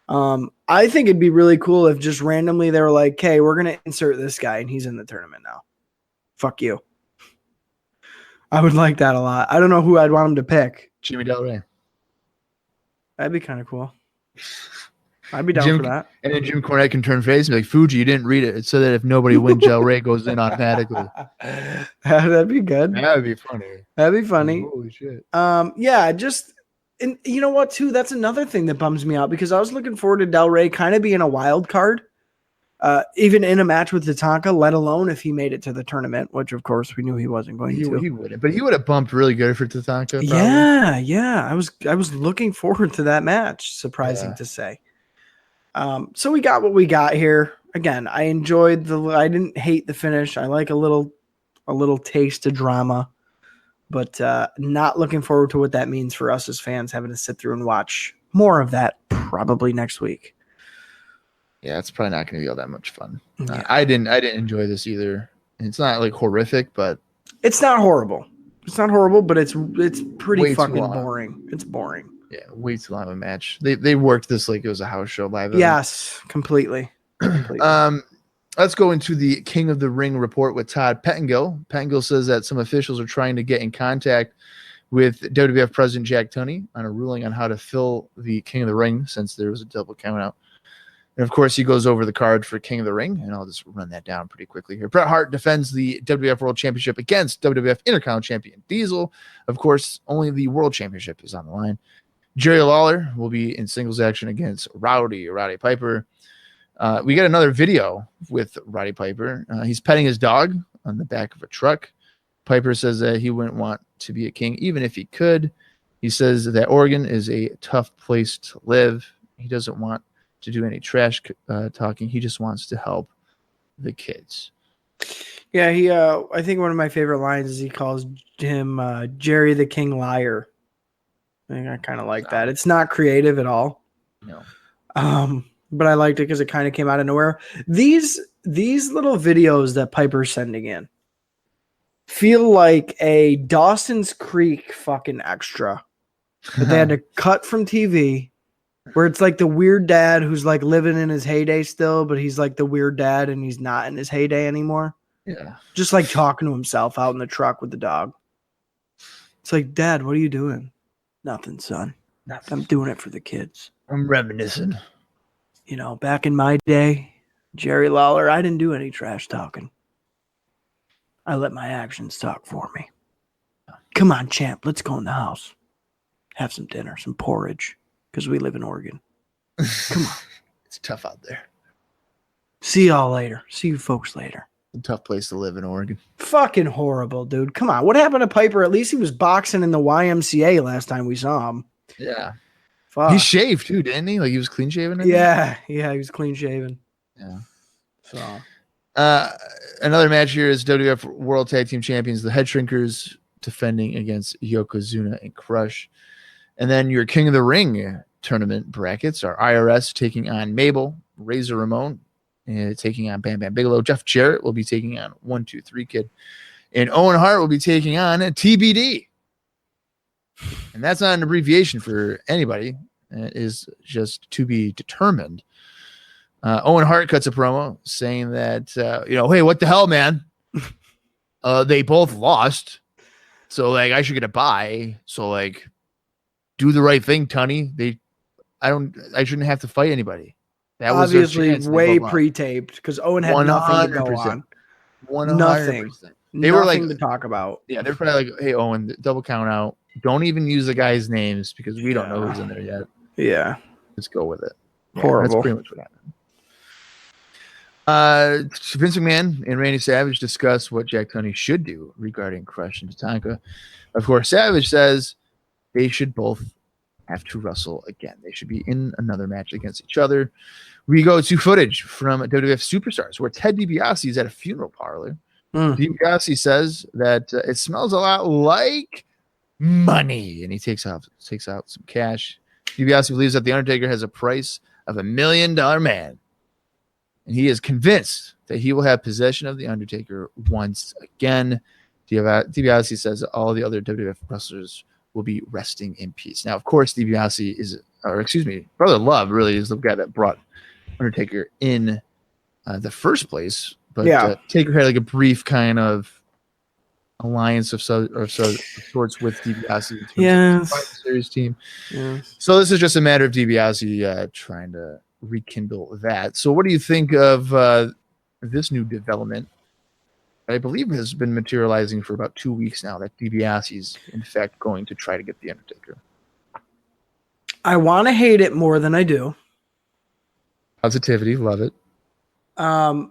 I think it'd be really cool if just randomly they were like, "Hey, we're gonna insert this guy and he's in the tournament now." Fuck you. I would like that a lot. I don't know who I'd want him to pick. Jimmy Del Rey. That'd be kind of cool. I'd be down for that. And then Jim Cornette can turn face and be like, Fuji, you didn't read it. It said that if nobody wins, Del Rey goes in automatically. That'd be good. That'd be funny. That'd be funny. Holy shit. Yeah, just And you know what, too? That's another thing that bums me out because I was looking forward to Del Rey kind of being a wild card, even in a match with Tatanka, let alone if he made it to the tournament, which, of course, we knew he wasn't going to. He wouldn't, but he would have bumped really good for Tatanka. Probably. Yeah. I was looking forward to that match, surprising to say. So we got what we got here. Again, I didn't hate the finish. I like a little taste of drama. But not looking forward to what that means for us as fans, having to sit through and watch more of that probably next week. Yeah, it's probably not going to be all that much fun. Yeah. I didn't enjoy this either. It's not like horrific, but it's not horrible. It's not horrible, but it's pretty fucking boring. It's boring. Yeah, way too long of a match. They worked this like it was a house show live. Yes, completely. Let's go into the King of the Ring report with Todd Pettengill. Pettengill says that some officials are trying to get in contact with WWF President Jack Tunney on a ruling on how to fill the King of the Ring since there was a double count out. And, of course, he goes over the card for King of the Ring, and I'll just run that down pretty quickly here. Bret Hart defends the WWF World Championship against WWF Intercontinental Champion Diesel. Of course, only the World Championship is on the line. Jerry Lawler will be in singles action against Roddy Piper. We got another video with Roddy Piper. He's petting his dog on the back of a truck. Piper says that he wouldn't want to be a king, even if he could. He says that Oregon is a tough place to live. He doesn't want to do any trash talking. He just wants to help the kids. Yeah, I think one of my favorite lines is he calls him Jerry the King Liar. I kind of like that. It's not creative at all. No. But I liked it because it kind of came out of nowhere. These little videos that Piper's sending in feel like a Dawson's Creek fucking extra that they had to cut from TV, where it's like the weird dad who's like living in his heyday still, but he's like the weird dad and he's not in his heyday anymore. Yeah. Just like talking to himself out in the truck with the dog. It's like, Dad, what are you doing? Nothing, son. Nothing. I'm doing it for the kids. I'm reminiscing. You know, back in my day, Jerry Lawler, I didn't do any trash talking. I let my actions talk for me. Come on, champ, let's go in the house. Have some dinner, some porridge, because we live in Oregon. Come on. It's tough out there. See y'all later. See you folks later. A tough place to live in Oregon. Fucking horrible, dude. Come on. What happened to Piper? At least he was boxing in the YMCA last time we saw him. Yeah. Fuck. He shaved too, didn't he? Like he was clean shaven? Yeah, he was clean shaven. Yeah. So another match here is WWF World Tag Team Champions, the Head Shrinkers defending against Yokozuna and Crush. And then your King of the Ring tournament brackets are IRS taking on Mabel, Razor Ramon taking on Bam Bam Bigelow. Jeff Jarrett will be taking on 1-2-3 Kid. And Owen Hart will be taking on TBD. And that's not an abbreviation for anybody. It is just to be determined. Owen Hart cuts a promo saying that, hey, what the hell, man? They both lost. So, like, I should get a bye. So, like, do the right thing, Tunney. I shouldn't have to fight anybody. That was obviously way pre-taped because Owen had nothing to go on. 100%. Nothing. They were like to talk about. Yeah, they're probably like, hey, Owen, double count out. Don't even use the guys' names because we don't know who's in there yet. Yeah. Let's go with it. Horrible. That's pretty much what happened. Vince McMahon and Randy Savage discuss what Jack Tunney should do regarding Crush and Tatanka. Of course, Savage says they should both have to wrestle again. They should be in another match against each other. We go to footage from WWF Superstars where Ted DiBiase is at a funeral parlor. DiBiase says that it smells a lot like money, and he takes out some cash. DiBiase believes that the Undertaker has a price of $1 million man, and he is convinced that he will have possession of the Undertaker once again. DiBiase says that all the other WWF wrestlers will be resting in peace. Now, of course, Brother Love really is the guy that brought Undertaker in the first place. But Taker had like a brief kind of alliance of sorts with DiBiase in terms of the series team. Yes. So this is just a matter of DiBiase trying to rekindle that. So what do you think of this new development? I believe has been materializing for about 2 weeks now that DiBiase is in fact going to try to get the Undertaker. I want to hate it more than I do. Positivity, love it. I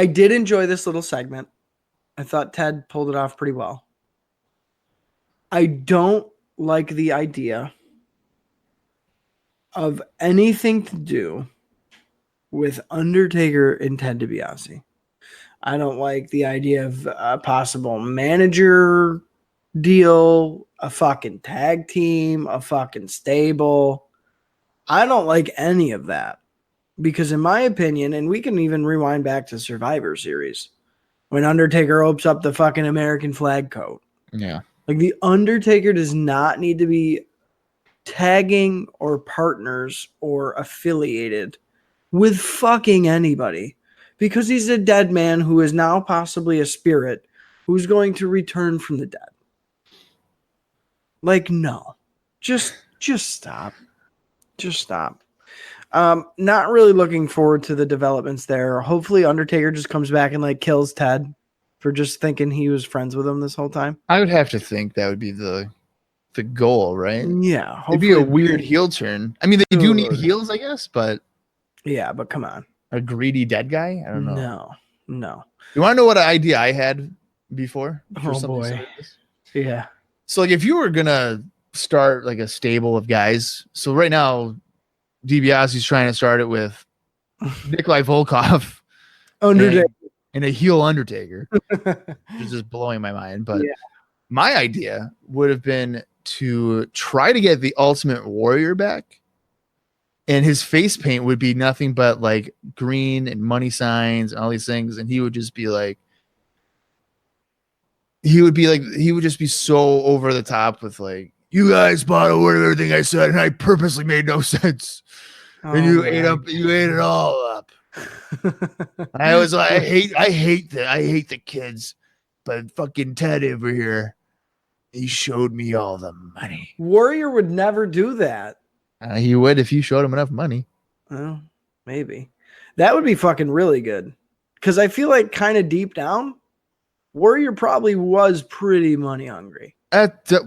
did enjoy this little segment. I thought Ted pulled it off pretty well. I don't like the idea of anything to do with Undertaker and Ted DiBiase. I don't like the idea of a possible manager deal, a fucking tag team, a fucking stable. I don't like any of that because in my opinion, and we can even rewind back to Survivor Series, when Undertaker opens up the fucking American flag coat. Yeah. Like the Undertaker does not need to be tagging or partners or affiliated with fucking anybody because he's a dead man who is now possibly a spirit who's going to return from the dead. Like, no, just stop. Just stop. Not really looking forward to the developments there. Hopefully Undertaker just comes back and like kills Ted for just thinking he was friends with him this whole time. I would have to think that would be the goal, right? Yeah. It'd be a weird heel turn. I mean, they do need heels, I guess, but yeah, but come on. A greedy dead guy? I don't know. No. You want to know what idea I had before Oh boy. Yeah. So like if you were gonna start like a stable of guys, so right now DiBiase's trying to start it with Nikolai Volkov Undertaker and a heel Undertaker. It's just blowing my mind. But my idea would have been to try to get the Ultimate Warrior back. And his face paint would be nothing but like green and money signs and all these things. And he would just be like, he would just be so over the top with like, you guys bought a word of everything I said, and I purposely made no sense. And you ate it all up. I was like, I hate the kids, but fucking Ted over here, he showed me all the money. Warrior would never do that. He would if you showed him enough money. Well, maybe. That would be fucking really good. Because I feel like kind of deep down, Warrior probably was pretty money hungry.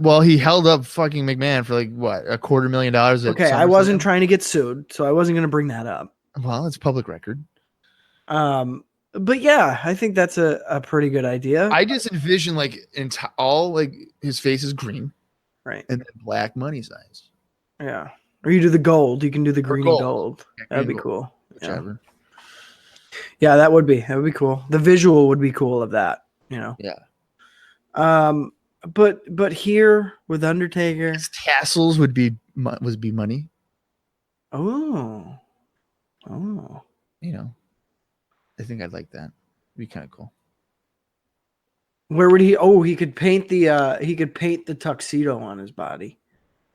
Well, he held up fucking McMahon for like, what, $250,000? Okay, I wasn't trying to get sued, so I wasn't going to bring that up. Well, it's public record. But yeah, I think that's a pretty good idea. I just envision like all like his face is green. Right. And then black money signs. Yeah. Or you do the gold. You can do the green and gold. Yeah, that'd be cool. Whichever. Yeah, that would be cool. The visual would be cool of that, you know. Yeah. But here with Undertaker, his tassels would be money. Oh. You know, I think I'd like that. It'd be kind of cool. Where would he? Oh, he could paint the tuxedo on his body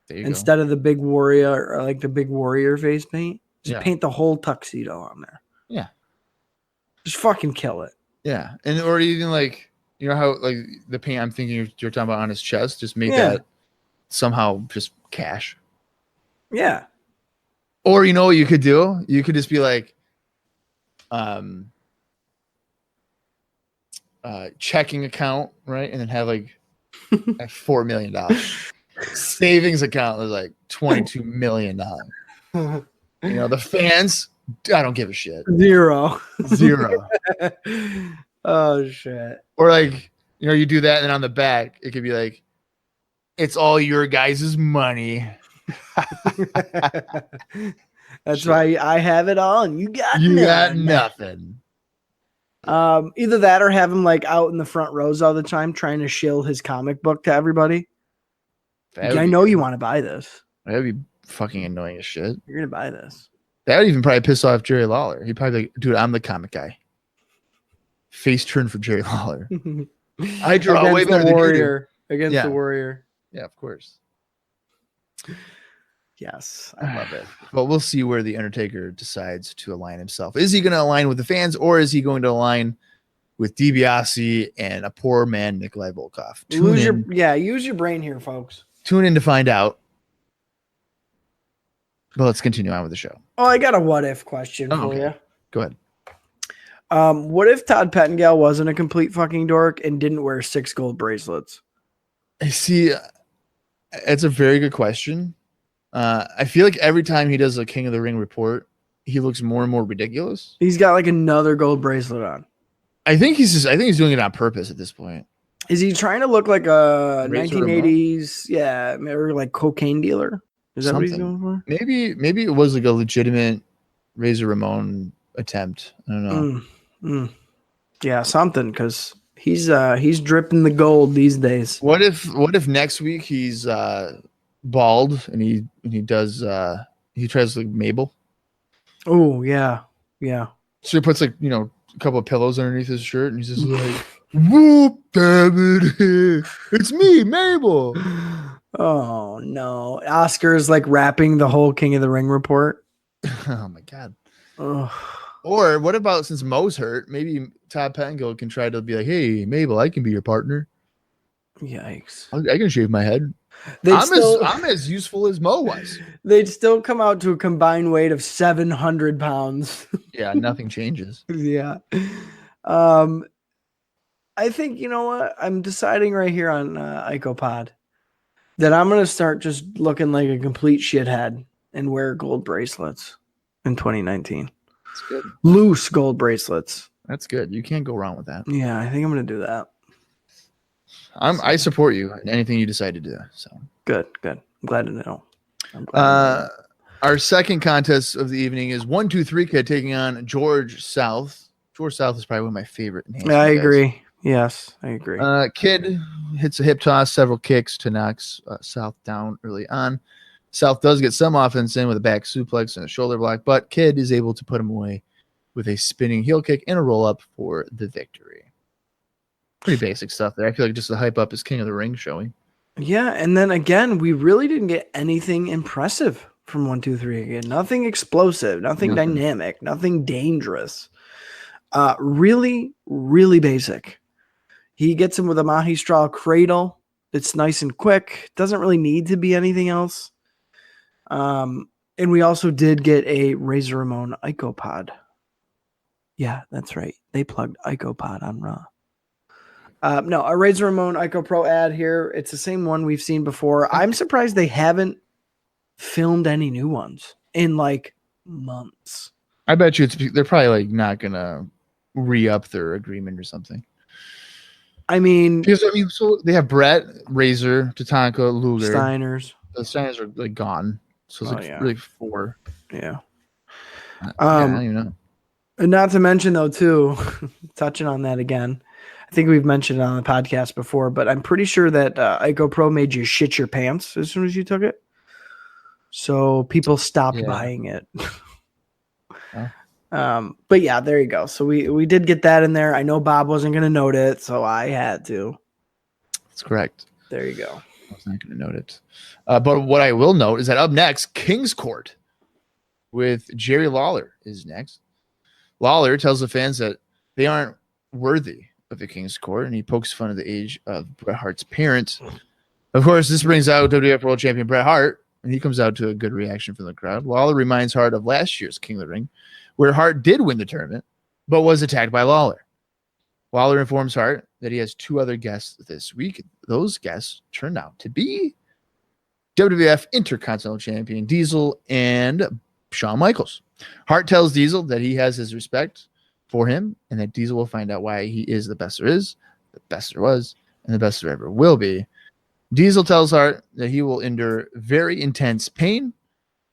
instead of the big warrior or like the big warrior face paint. Just paint the whole tuxedo on there. Yeah. Just fucking kill it. Yeah, and or even like, you know how like the paint I'm thinking you're talking about on his chest, just make that somehow just cash. Yeah. Or you know what you could do? You could just be like, checking account, right? And then have like $4 million. Savings account was like $22 million. You know, the fans, I don't give a shit. Zero. Oh shit. Or like, you know, you do that and then on the back it could be like, it's all your guys' money. That's why I have it all and you got nothing. Either that or have him like out in the front rows all the time trying to shill his comic book to everybody. I know you want to buy this. That'd be fucking annoying as shit. You're gonna buy this. That would even probably piss off Jerry Lawler. He'd probably be like, dude, I'm the comic guy. Face turn for Jerry Lawler. I draw way better than you do. Against the Warrior. Yeah, of course. Yes, I love it. But we'll see where the Undertaker decides to align himself. Is he going to align with the fans, or is he going to align with DiBiase and a poor man, Nikolai Volkov? Use your brain here, folks. Tune in to find out. But let's continue on with the show. Oh, I got a what if question for you. Go ahead. What if Todd Pettengill wasn't a complete fucking dork and didn't wear 6 gold bracelets? I see. It's a very good question. I feel like every time he does a King of the Ring report, he looks more and more ridiculous. He's got like another gold bracelet on. I think he's doing it on purpose at this point. Is he trying to look like a Razor 1980s, or like cocaine dealer? Is that what he's going for? Maybe it was like a legitimate Razor Ramon attempt. I don't know. Yeah, something, because he's dripping the gold these days. What if next week he's bald and he does he tries like Mabel? Oh yeah. So he puts like a couple of pillows underneath his shirt and he's just like, "Whoop, damn it, it's me, Mabel." Oh no, Oscar's like rapping the whole King of the Ring report. Oh my god. Ugh. Or what about, since Mo's hurt, maybe Todd Pettengill can try to be like, "Hey, Mabel, I can be your partner. Yikes! I can shave my head. I'm as useful as Mo was." They'd still come out to a combined weight of 700 pounds. Yeah, nothing changes. Yeah. I think, you know what? I'm deciding right here on IcoPod that I'm going to start just looking like a complete shithead and wear gold bracelets in 2019. That's good. Loose gold bracelets. That's good. You can't go wrong with that. Yeah, I think I'm going to do that. I support you in anything you decide to do. So Good. I'm glad to know. Our second contest of the evening is 1-2-3 Kid taking on George South. George South is probably one of my favorite names. I agree. Yes, I agree. Kid hits a hip toss, several kicks to knock South down early on. South does get some offense in with a back suplex and a shoulder block, but Kid is able to put him away with a spinning heel kick and a roll up for the victory. Pretty basic stuff there. I feel like just to hype up his King of the Ring showing. Yeah, and then again, we really didn't get anything impressive from 1-2-3 again. Nothing explosive, nothing dynamic, nothing dangerous. Really, really basic. He gets him with a Mahi straw cradle. It's nice and quick. Doesn't really need to be anything else. And we also did get a Razor Ramon IcoPod. Yeah, that's right. They plugged IcoPod on Raw. No, a Razor Ramon Ico Pro ad here. It's the same one we've seen before. I'm surprised they haven't filmed any new ones in like months. I bet you they're probably like not gonna re-up their agreement or something. I mean, so they have Bret, Razor, Tatanka, Luger, Steiners. The Steiners are like gone, so it's really 4. Yeah. I don't even know. And not to mention though, too, touching on that again. I think we've mentioned it on the podcast before, but I'm pretty sure that Ico Pro made you shit your pants as soon as you took it. So people stopped buying it. But yeah, there you go. So we did get that in there. I know Bob wasn't going to note it, so I had to. That's correct. There you go. I was not going to note it. But what I will note is that up next, King's Court with Jerry Lawler is next. Lawler tells the fans that they aren't worthy of the King's Court, and he pokes fun of the age of Bret Hart's parents. Of course, this brings out WWF World Champion Bret Hart, and he comes out to a good reaction from the crowd. Lawler reminds Hart of last year's King of the Ring, where Hart did win the tournament, but was attacked by Lawler. Lawler informs Hart that he has 2 other guests this week. Those guests turned out to be WWF Intercontinental Champion Diesel and Shawn Michaels. Hart tells Diesel that he has his respect for him and that Diesel will find out why he is the best there is, the best there was, and the best there ever will be. Diesel tells Hart that he will endure very intense pain.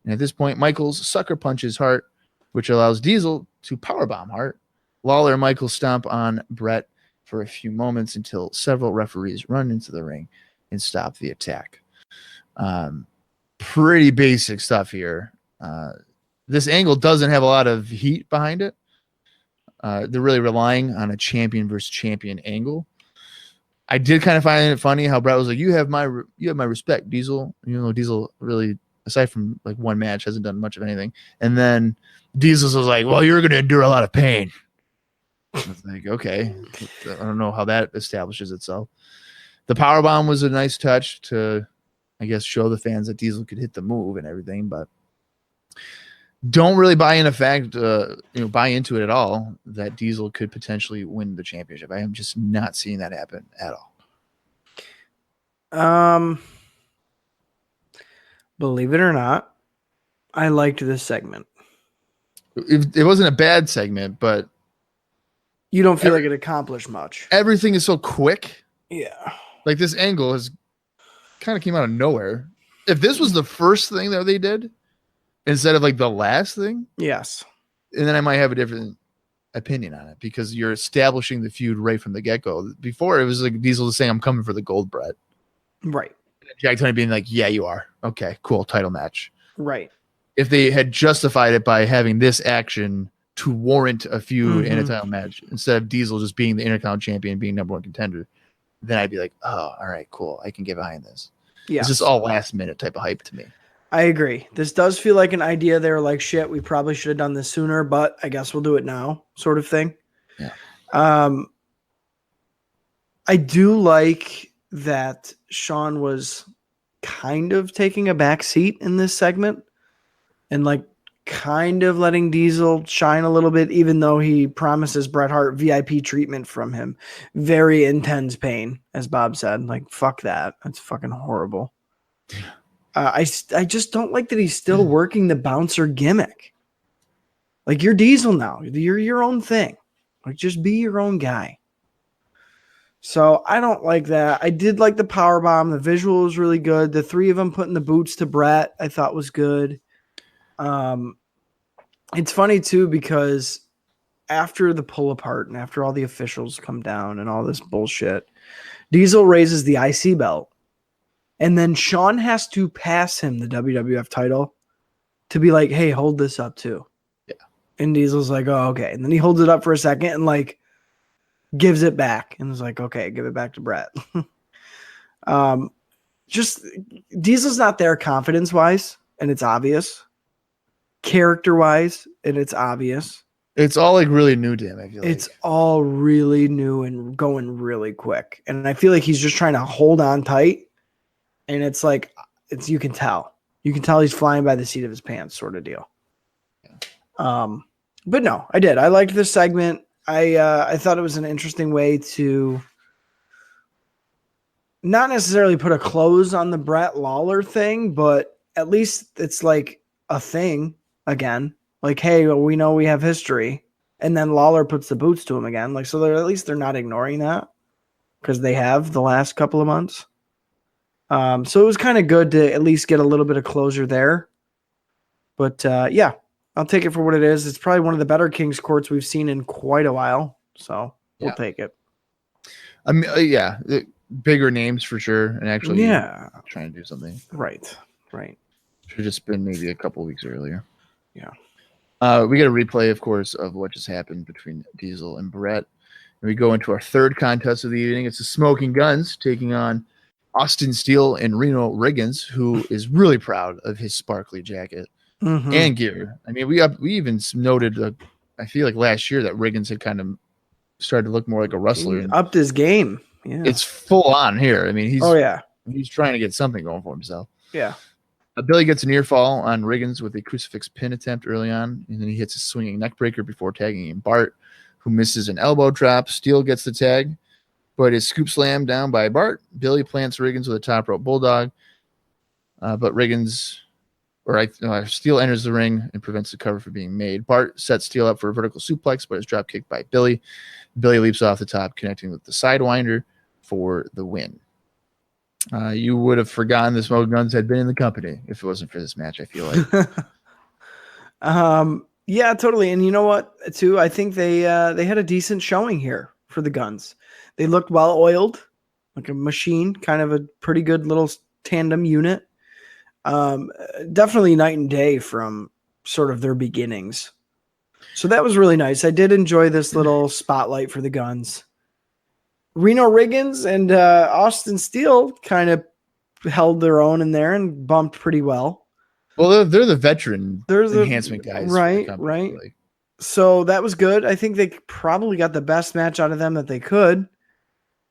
And at this point, Michaels sucker punches Hart, which allows Diesel to powerbomb Hart. Lawler and Michaels stomp on Bret for a few moments until several referees run into the ring and stop the attack. Pretty basic stuff here. This angle doesn't have a lot of heat behind it. They're really relying on a champion versus champion angle. I did kind of find it funny how Bret was like, you have my respect, Diesel. You know, Diesel really, aside from like one match, hasn't done much of anything. And then Diesel was like, well, you're going to endure a lot of pain. I was like, okay. I don't know how that establishes itself. The powerbomb was a nice touch to, I guess, show the fans that Diesel could hit the move and everything, but don't really buy into it at all that Diesel could potentially win the championship. I am just not seeing that happen at all. Believe it or not, I liked this segment. It wasn't a bad segment, but You don't feel like it accomplished much. everything is so quick. Yeah. Like this angle has kind of came out of nowhere. If this was the first thing that they did instead of like the last thing, Yes. and then I might have a different opinion on it because you're establishing the feud right from the get-go. Before it was like Diesel was saying, I'm coming for the gold, Bret. Right. Jack Tunney being like, yeah, you are. Okay, cool. Title match. Right. If they had justified it by having this action to warrant a feud and a title match instead of Diesel just being the Intercontinental champion, being number one contender, then I'd be like, oh, all right, cool. I can get behind this. Yeah. It's just all last minute type of hype to me. I agree. This does feel like an idea. They were like, shit, we probably should have done this sooner, but I guess we'll do it now, sort of thing. Yeah. I do like that Sean was kind of taking a back seat in this segment and like kind of letting Diesel shine a little bit, even though he promises Bret Hart VIP treatment from him. Very intense pain, as Bob said. Like, fuck that. That's fucking horrible. I just don't like that he's still working the bouncer gimmick. Like, you're Diesel now. You're your own thing. Like, just be your own guy. So I don't like that. I did like the power bomb. The visual was really good. The three of them putting the boots to Bret, I thought was good. It's funny too because after the pull apart and after all the officials come down and all this bullshit, Diesel raises the IC belt, and then Sean has to pass him the WWF title to be like, "Hey, hold this up too." Yeah, and Diesel's like, "Oh, okay," and then he holds it up for a second and like gives it back and is like, "Okay, give it back to Bret." Just Diesel's not there confidence wise, and it's obvious. Character wise, and it's obvious. It's all like really new to him. I feel it's all really new and going really quick. And I feel like he's just trying to hold on tight. And it's like, you can tell he's flying by the seat of his pants sort of deal. Yeah. But no, I did. I liked this segment. I thought it was an interesting way to not necessarily put a close on the Bret Lawler thing, but at least it's like a thing. Again, like, hey, well, we know we have history, and then Lawler puts the boots to him again. Like, so at least they're not ignoring that because they have the last couple of months. So it was kind of good to at least get a little bit of closure there. But yeah, I'll take it for what it is. It's probably one of the better King's Courts we've seen in quite a while, so we'll take it. I mean, yeah, bigger names for sure, and actually, trying to do something. Right. Should have just been maybe a couple weeks earlier. Yeah. We get a replay, of course, of what just happened between Diesel and Bret. And we go into our third contest of the evening. It's the Smoking Guns taking on Austin Steele and Reno Riggins, who is really proud of his sparkly jacket and gear. I mean, we even noted, I feel like last year that Riggins had kind of started to look more like a wrestler. He upped his game. Yeah. It's full on here. I mean, he's trying to get something going for himself. Yeah. Billy gets a near fall on Riggins with a crucifix pin attempt early on, and then he hits a swinging neck breaker before tagging in Bart, who misses an elbow drop. Steele gets the tag, but is scoop slammed down by Bart. Billy plants Riggins with a top rope bulldog, but Steele enters the ring and prevents the cover from being made. Bart sets Steele up for a vertical suplex, but is drop kicked by Billy. Billy leaps off the top, connecting with the Sidewinder for the win. You would have forgotten the Smoking Guns had been in the company if it wasn't for this match, I feel like. Yeah, totally. And you know what, too? I think they had a decent showing here for the Guns. They looked well oiled, like a machine, kind of a pretty good little tandem unit. Definitely night and day from sort of their beginnings. So that was really nice. I did enjoy this little spotlight for the Guns. Reno Riggins and Austin Steele kind of held their own in there and bumped pretty well. Well, they're the veteran enhancement guys. Right. Like. So that was good. I think they probably got the best match out of them that they could.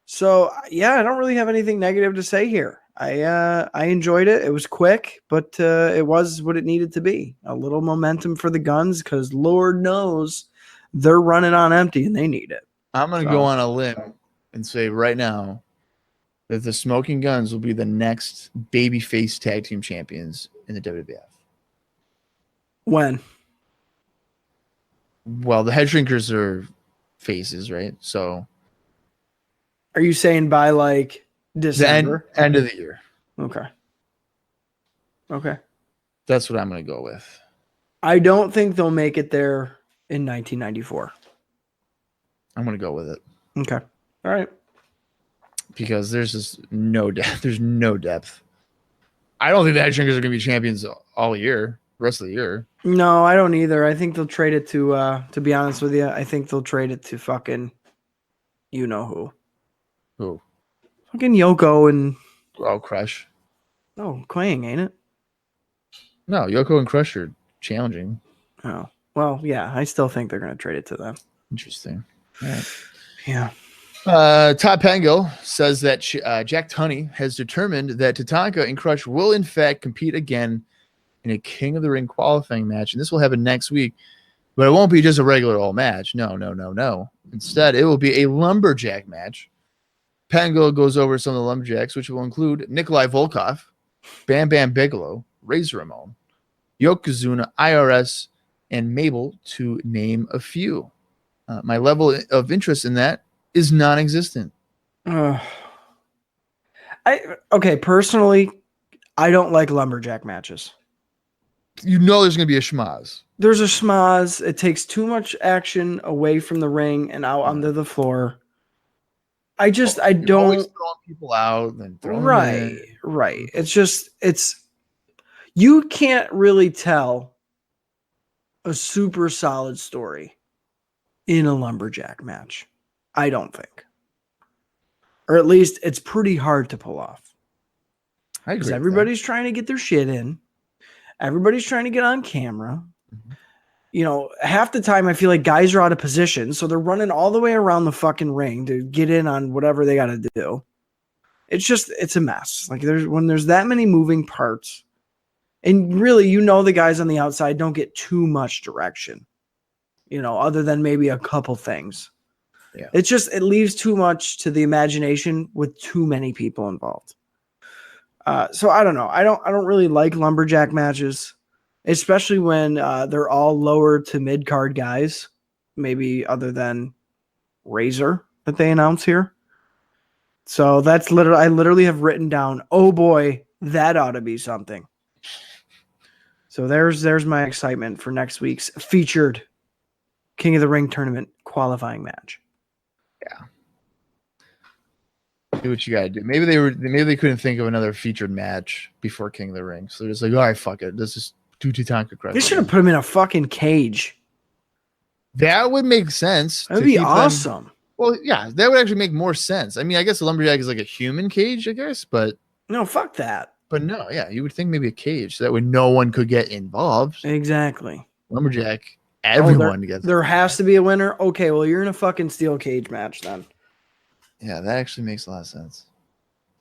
So, yeah, I don't really have anything negative to say here. I enjoyed it. It was quick, but it was what it needed to be. A little momentum for the Guns because Lord knows they're running on empty and they need it. I'm going to go on a limb and say right now that the Smoking Guns will be the next babyface tag team champions in the WWF. When? Well, the Head Shrinkers are faces, right? So Are you saying by like December? the end of the year. Okay. Okay. That's what I'm going to go with. I don't think they'll make it there in 1994. I'm going to go with it. Okay. All right. Because there's just no depth. There's no depth. I don't think the Head Shrinkers are going to be champions all year, the rest of the year. No, I don't either. I think they'll trade it to be honest with you, I think they'll trade it to fucking you know who. Who? Fucking Yoko and Crush. oh, Quang, ain't it? No, Yoko and Crush are challenging. Oh. Well, yeah, I still think they're going to trade it to them. Interesting. All right. Yeah. Todd Pengill says that Jack Tunney has determined that Tatanka and Crush will in fact compete again in a King of the Ring qualifying match, and this will happen next week. But it won't be just a regular old match. No. Instead, it will be a lumberjack match. Pengill goes over some of the lumberjacks, which will include Nikolai Volkov, Bam Bam Bigelow, Razor Ramon, Yokozuna, IRS, and Mabel, to name a few. My level of interest in that is non-existent. Personally, I don't like lumberjack matches. You know there's going to be a schmaz. There's a schmaz. It takes too much action away from the ring and out onto the floor. I don't always throwing people out and throwing them in. Right. It's you can't really tell a super solid story in a lumberjack match. I don't think. Or at least it's pretty hard to pull off. I agree. Because everybody's trying to get their shit in. Everybody's trying to get on camera. Mm-hmm. You know, half the time I feel like guys are out of position, so they're running all the way around the fucking ring to get in on whatever they got to do. It's a mess. Like when there's that many moving parts, and really, the guys on the outside don't get too much direction, other than maybe a couple things. Yeah. It leaves too much to the imagination with too many people involved. So I don't know. I don't really like lumberjack matches, especially when they're all lower to mid card guys, maybe other than Razor that they announce here. So I literally have written down, oh boy, that ought to be something. So there's my excitement for next week's featured King of the Ring tournament qualifying match. Yeah. Do what you gotta do. Maybe they couldn't think of another featured match before King of the Ring, so they're just like, all right, fuck it, let's just do Tatanka Crush. They should have put him in a fucking cage. That would make sense. That'd be awesome. Well, yeah, that would actually make more sense. I mean, I guess the lumberjack is like a human cage, I guess, but no, fuck that. But no, yeah, you would think maybe a cage, so that way no one could get involved. Exactly. Lumberjack, everyone gets. There has to be a winner. Okay, well, you're in a fucking steel cage match then. Yeah, that actually makes a lot of sense.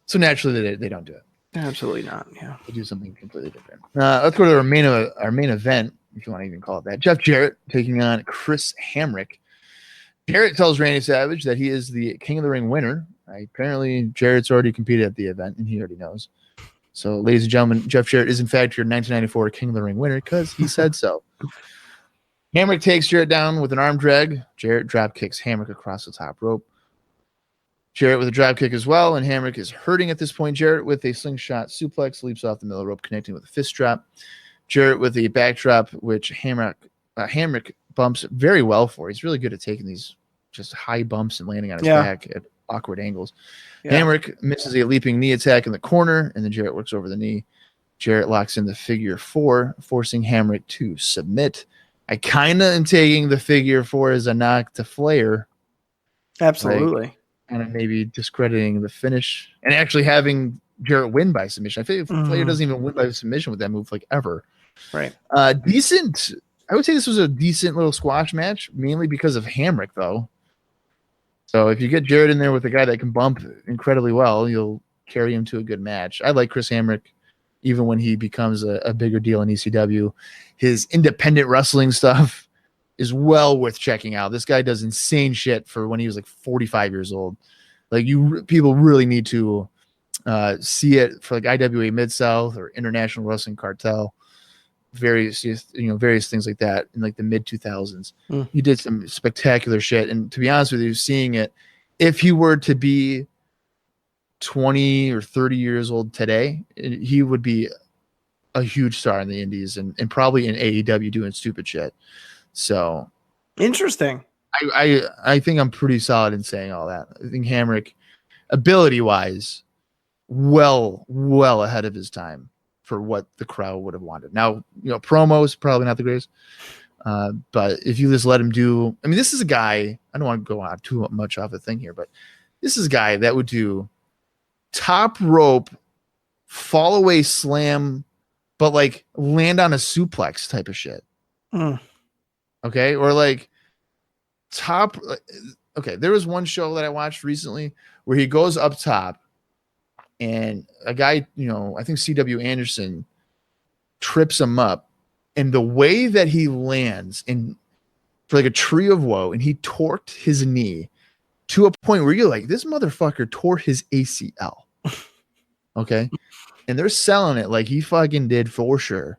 So naturally, they don't do it. Absolutely not. Yeah, they do something completely different. Let's go to our main event, if you want to even call it that. Jeff Jarrett taking on Chris Hamrick. Jarrett tells Randy Savage that he is the King of the Ring winner. Apparently, Jarrett's already competed at the event, and he already knows. So, ladies and gentlemen, Jeff Jarrett is in fact your 1994 King of the Ring winner because he said so. Hamrick takes Jarrett down with an arm drag. Jarrett drop kicks Hamrick across the top rope. Jarrett with a drop kick as well, and Hamrick is hurting at this point. Jarrett with a slingshot suplex leaps off the middle rope, connecting with a fist drop. Jarrett with a backdrop, which Hamrick bumps very well for. He's really good at taking these just high bumps and landing on his back at awkward angles. Yeah. Hamrick misses a leaping knee attack in the corner, and then Jarrett works over the knee. Jarrett locks in the figure 4, forcing Hamrick to submit. I kind of am taking the figure 4 as a knock to Flair. Absolutely. Kind of maybe discrediting the finish and actually having Jarrett win by submission. I think Flair doesn't even win by submission with that move like ever. Right. Decent. I would say this was a decent little squash match, mainly because of Hamrick, though. So if you get Jarrett in there with a guy that can bump incredibly well, you'll carry him to a good match. I like Chris Hamrick, even when he becomes a bigger deal in ECW. His independent wrestling stuff is well worth checking out. This guy does insane shit for when he was like 45 years old. Like people really need to see it for like IWA Mid-South or International Wrestling Cartel, various things like that in like the mid 2000s. He did some spectacular shit, and to be honest with you, seeing it, if he were to be 20 or 30 years old today, he would be a huge star in the indies and probably in AEW doing stupid shit. So interesting. I think I'm pretty solid in saying all that. I think Hamrick, ability wise, well ahead of his time for what the crowd would have wanted. Now, promos probably not the greatest, but if you just let him do, I mean, this is a guy, I don't want to go on too much off the thing here, but this is a guy that would do top rope fall away slam, but like land on a suplex type of shit. Okay. Or like okay. There was one show that I watched recently where he goes up top and a guy, I think CW Anderson trips him up, and the way that he lands for like a tree of woe, and he torqued his knee to a point where you're like, this motherfucker tore his ACL. Okay. And they're selling it like he fucking did for sure.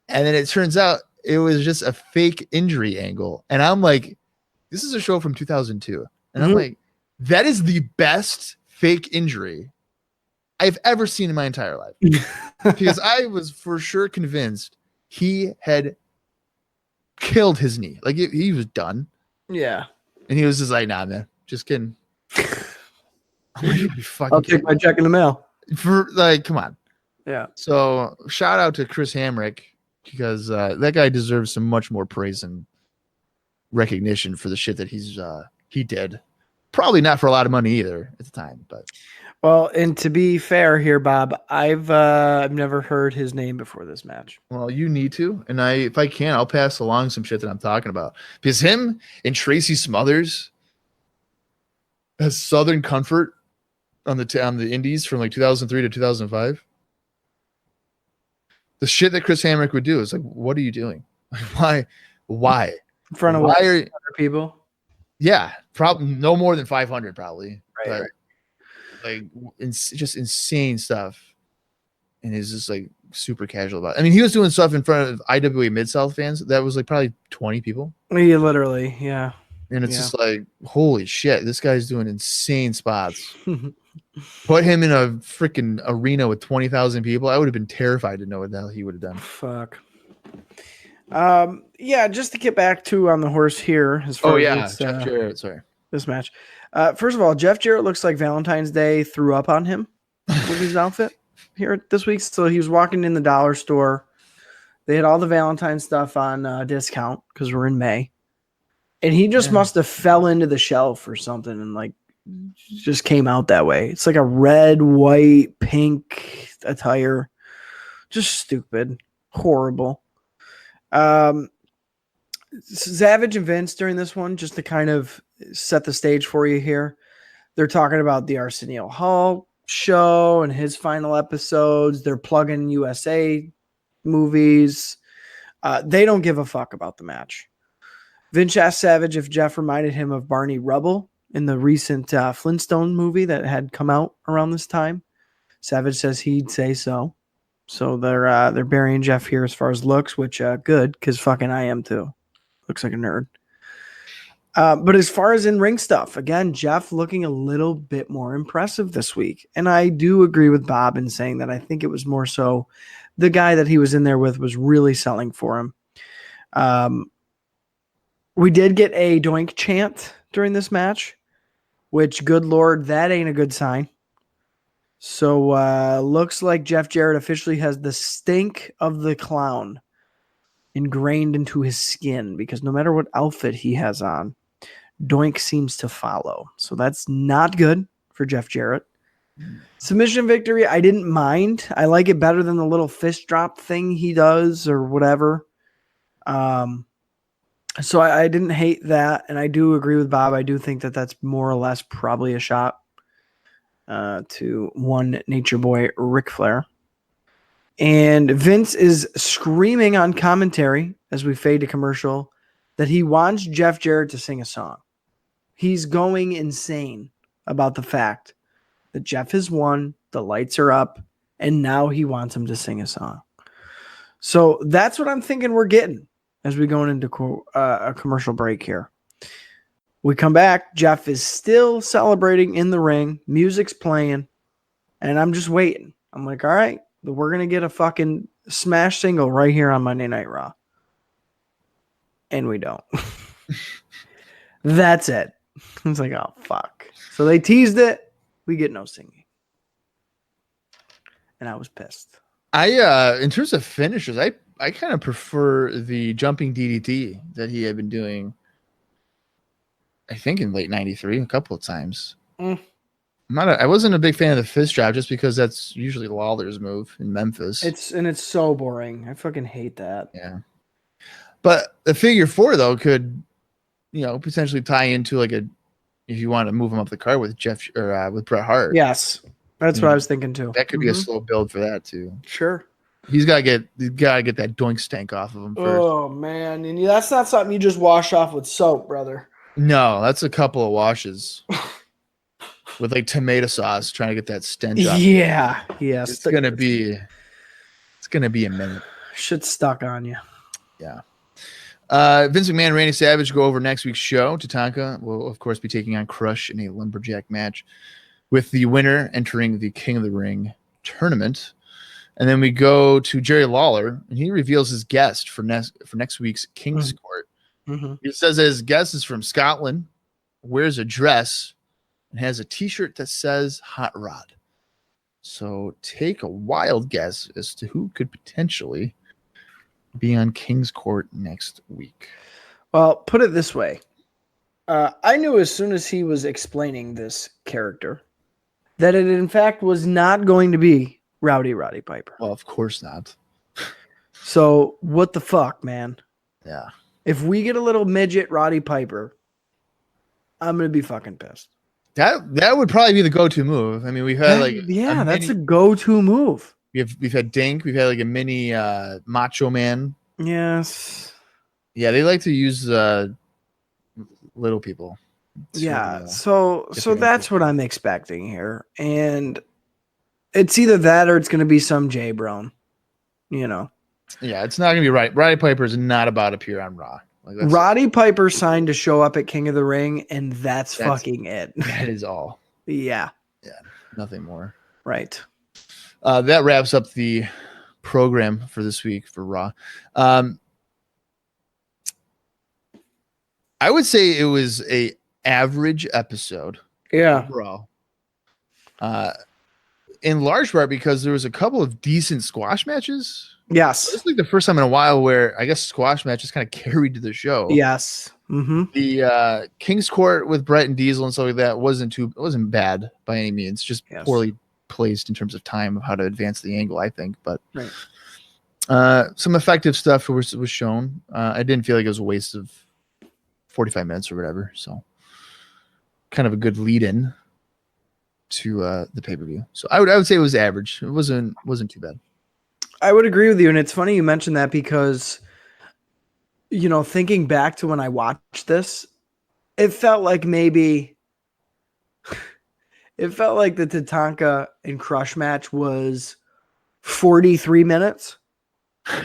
And then it turns out it was just a fake injury angle. And I'm like, this is a show from 2002. And I'm like, that is the best fake injury I've ever seen in my entire life. Because I was for sure convinced he had killed his knee. Like he was done. Yeah. And he was just like, nah, man, just kidding. I'll take my check in the mail. For like, come on. Yeah. So shout out to Chris Hamrick, because that guy deserves some much more praise and recognition for the shit that he did. Probably not for a lot of money either at the time, but. Well, and to be fair here, Bob, I've never heard his name before this match. Well, you need to, and if I can, I'll pass along some shit that I'm talking about, because him and Tracy Smothers has Southern Comfort on the indies from like 2003 to 2005. The shit that Chris Hamrick would do is like, what are you doing? Why? In front of other people? Yeah, probably no more than 500, probably. Right. Like just insane stuff, and he's just like super casual about it. I mean, he was doing stuff in front of IWA Mid-South fans that was like probably 20 people. Yeah, literally, yeah. And it's just like, holy shit, this guy's doing insane spots. Put him in a freaking arena with 20,000 people, I would have been terrified to know what the hell he would have done. Fuck. Yeah, just to get back to on the horse here as far as Jeff Jarrett, sorry. This match. First of all, Jeff Jarrett looks like Valentine's Day threw up on him with his outfit here this week. So he was walking in the dollar store. They had all the Valentine stuff on discount because we're in May. And he just must have fell into the shelf or something and like just came out that way. It's like a red, white, pink attire. Just stupid. Horrible. Savage and Vince during this one, just to kind of set the stage for you here. They're talking about the Arsenio Hall show and his final episodes. They're plugging USA movies. They don't give a fuck about the match. Vince asked Savage if Jeff reminded him of Barney Rubble in the recent Flintstone movie that had come out around this time. Savage says he'd say so. So they're burying Jeff here as far as looks, which good, because fucking I am too. Looks like a nerd. But as far as in-ring stuff, again, Jeff looking a little bit more impressive this week. And I do agree with Bob in saying that I think it was more so the guy that he was in there with was really selling for him. We did get a doink chant during this match, which, good Lord, that ain't a good sign. So looks like Jeff Jarrett officially has the stink of the clown ingrained into his skin, because no matter what outfit he has on, doink seems to follow. So that's not good for Jeff Jarrett. Submission victory, I didn't mind. I like it better than the little fist drop thing he does or whatever. So I didn't hate that, and I do agree with Bob. I do think that that's more or less probably a shot to one Nature Boy Ric Flair. And Vince is screaming on commentary as we fade to commercial that he wants Jeff Jarrett to sing a song. He's going insane about the fact that Jeff has won The lights are up, and now he wants him to sing a song. So that's what I'm thinking we're getting as we go into a commercial break here. We come back. Jeff is still celebrating in the ring. Music's playing, and I'm just waiting. I'm like, all right, we're going to get a fucking smash single right here on Monday Night Raw. And we don't. That's it. It's like, oh, fuck. So they teased it. We get no singing. And I was pissed. In terms of finishers, I kind of prefer the jumping DDT that he had been doing, I think in late 93 a couple of times. I wasn't a big fan of the fist drop just because that's usually Lawler's move in Memphis. It's so boring. I fucking hate that. Yeah. But the figure four though could, potentially tie into if you want to move him up the card with Jeff or with Bret Hart. Yes. That's what I was thinking too. That could be a slow build for that too. Sure. He's gotta get that doink stank off of him first. Oh man. And that's not something you just wash off with soap, brother. No, that's a couple of washes. With like tomato sauce, trying to get that stench off. Yeah. Yes. It's gonna be a minute. Shit's stuck on you. Yeah. Vince McMahon and Randy Savage go over next week's show. Tatanka will, of course, be taking on Crush in a lumberjack match, with the winner entering the King of the Ring tournament. And then we go to Jerry Lawler, and he reveals his guest for next week's King's Court. Mm-hmm. He says that his guest is from Scotland, wears a dress, and has a T-shirt that says Hot Rod. So take a wild guess as to who could potentially be on King's Court next week. Well, put it this way. I knew as soon as he was explaining this character that it in fact was not going to be Roddy Piper. Well, of course not. So what the fuck, man? Yeah. If we get a little midget Roddy Piper, I'm going to be fucking pissed. That would probably be the go-to move. I mean, we've had that's a go-to move. We've had Dink. We've had like a mini Macho Man. Yes. Yeah, they like to use little people. So that's what I'm expecting here, and it's either that or it's going to be some J Brown. Yeah, it's not going to be right. Roddy Piper is not about to appear on Raw. Roddy Piper signed to show up at King of the Ring, and that's fucking it. That is all. Yeah, nothing more. Right. That wraps up the program for this week for Raw. I would say it was a average episode. Yeah. Raw. In large part because there was a couple of decent squash matches. Yes. It's like the first time in a while where I guess squash matches kind of carried to the show. Yes. Mm-hmm. The King's Court with Bret and Diesel and stuff like that wasn't bad by any means. Just poorly placed in terms of time of how to advance the angle, I think. But some effective stuff was shown. I didn't feel like it was a waste of 45 minutes or whatever. So kind of a good lead in to the pay-per-view. So I would say it was average. It wasn't too bad. I would agree with you. And it's funny you mentioned that because, thinking back to when I watched this, it felt like the Tatanka and Crush match was 43 minutes.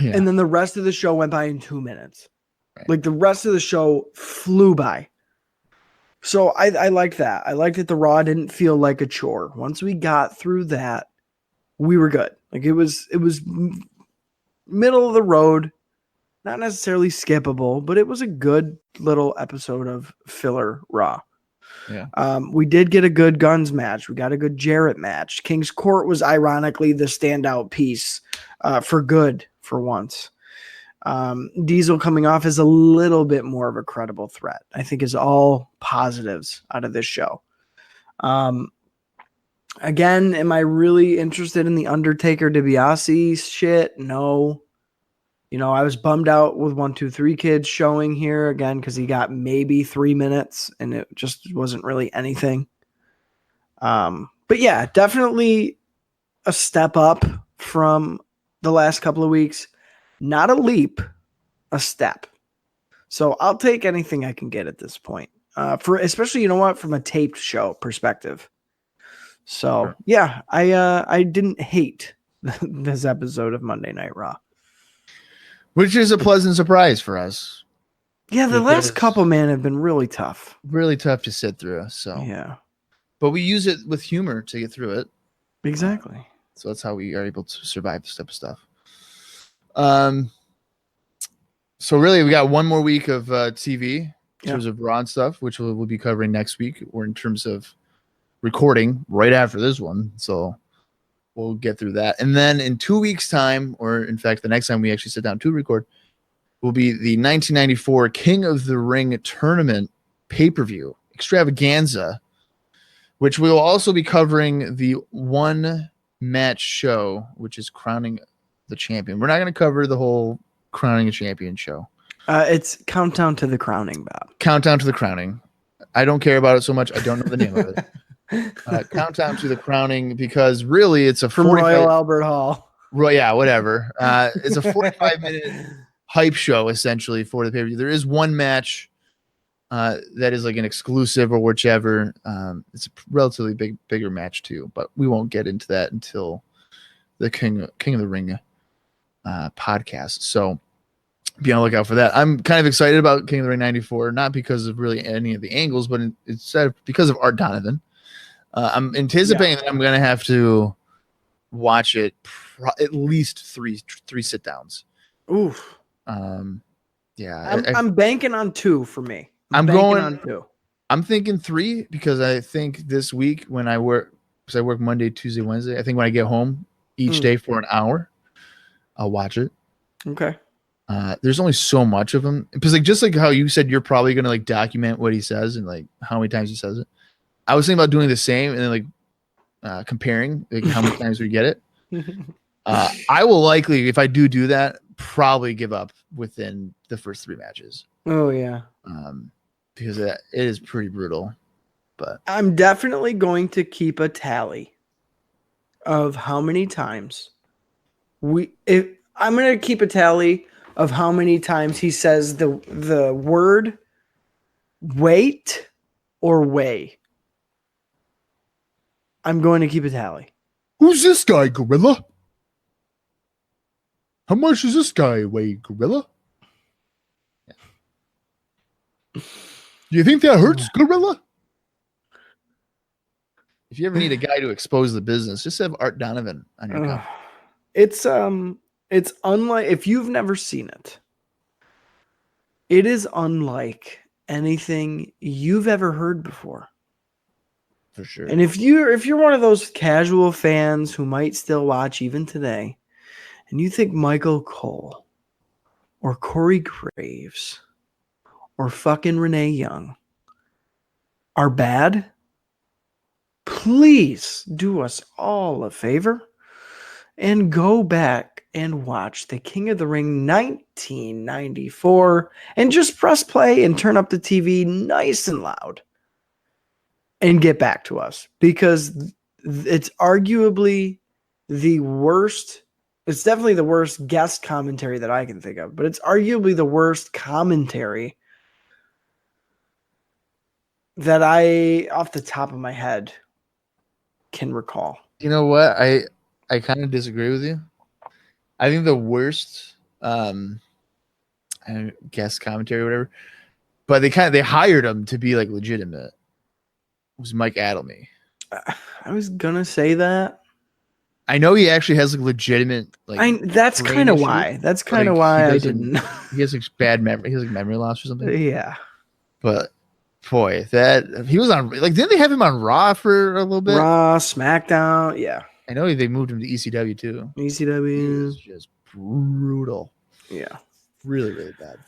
Yeah. And then the rest of the show went by in 2 minutes. Right. Like the rest of the show flew by. So I like that. I like that the Raw didn't feel like a chore. Once we got through that, we were good. Like it was middle of the road, not necessarily skippable, but it was a good little episode of filler Raw. Yeah. We did get a good Guns match. We got a good Jarrett match. King's Court was ironically the standout piece for good for once. Diesel coming off as a little bit more of a credible threat, I think is all positives out of this show. Again, am I really interested in the Undertaker DiBiase shit? No. I was bummed out with 1-2-3 Kids showing here again because he got maybe 3 minutes and it just wasn't really anything. But yeah, definitely a step up from the last couple of weeks. Not a leap, a step. So I'll take anything I can get at this point. Especially, from a taped show perspective. So Sure. yeah, I didn't hate this episode of Monday Night Raw. Which is a pleasant surprise for us. Yeah, the last Because couple, man, have been really tough. really tough to sit through. So, Yeah, but we use it with humor to get through it. exactly. So that's how we are able to survive this type of stuff. So really, we got one more week of TV in terms of Raw and stuff, which we'll be covering next week, or in terms of recording right after this one. So we'll get through that. And then in 2 weeks' time, or in fact, the next time we actually sit down to record, will be the 1994 King of the Ring tournament pay-per-view extravaganza, which we will also be covering the one match show, which is crowning the champion. We're not going to cover the whole crowning a champion show. It's Countdown to the Crowning, Bob. Countdown to the crowning. I don't care about it so much. I don't know the name of it. Countdown to the crowning, because really it's a From 45 Royal Albert Hall. Yeah, whatever. It's a 45-minute hype show essentially for the pay-per-view. There is one match that is like an exclusive or whichever. It's a relatively bigger match too, but we won't get into that until the King of the Ring podcast. So be on the lookout for that. I'm kind of excited about King of the Ring 94, not because of really any of the angles, but instead because of Art Donovan. I'm anticipating that I'm going to have to watch it at least three sit downs. Oof. Yeah. I'm banking on 2 for me. I'm banking going on 2. I'm thinking 3 because I think this week when I work, because I work Monday, Tuesday, Wednesday, I think when I get home each day for an hour, I'll watch it. Okay. There's only so much of them, because like just like how you said you're probably gonna like document what he says and like how many times he says it. I was thinking about doing the same and then like comparing like how many times we get it. I will likely, if I do that, probably give up within the first 3 matches. Oh yeah. Because it is pretty brutal. But I'm definitely going to keep a tally of how many times I'm going to keep a tally of how many times he says the word wait or weigh. I'm going to keep a tally. who's this guy, Gorilla? How much does this guy weigh, Gorilla? Do you think that hurts, Gorilla? If you ever need a guy to expose the business, just have Art Donovan on your account. It's unlike, if you've never seen it, it is unlike anything you've ever heard before. For sure. And if you're one of those casual fans who might still watch even today, and you think Michael Cole or Corey Graves or fucking Renee Young are bad, please do us all a favor and go back and watch the King of the Ring 1994 and just press play and turn up the TV nice and loud and get back to us, because it's arguably the worst. It's definitely the worst guest commentary that I can think of, but it's arguably the worst commentary that I, off the top of my head, can recall. You know what? I kind of disagree with you. I think the worst guest commentary or whatever, but they hired him to be like legitimate. It was Mike Adamy. I was gonna say that. I know he actually has like legitimate like. That's kind of why. That's kind of why I didn't. He has like bad memory. He has like memory loss or something. Yeah. But boy, that he was on, like, didn't they have him on Raw for a little bit? Raw, SmackDown, yeah. I know they moved him to ECW too. ECW is just brutal. Yeah. Really, really bad.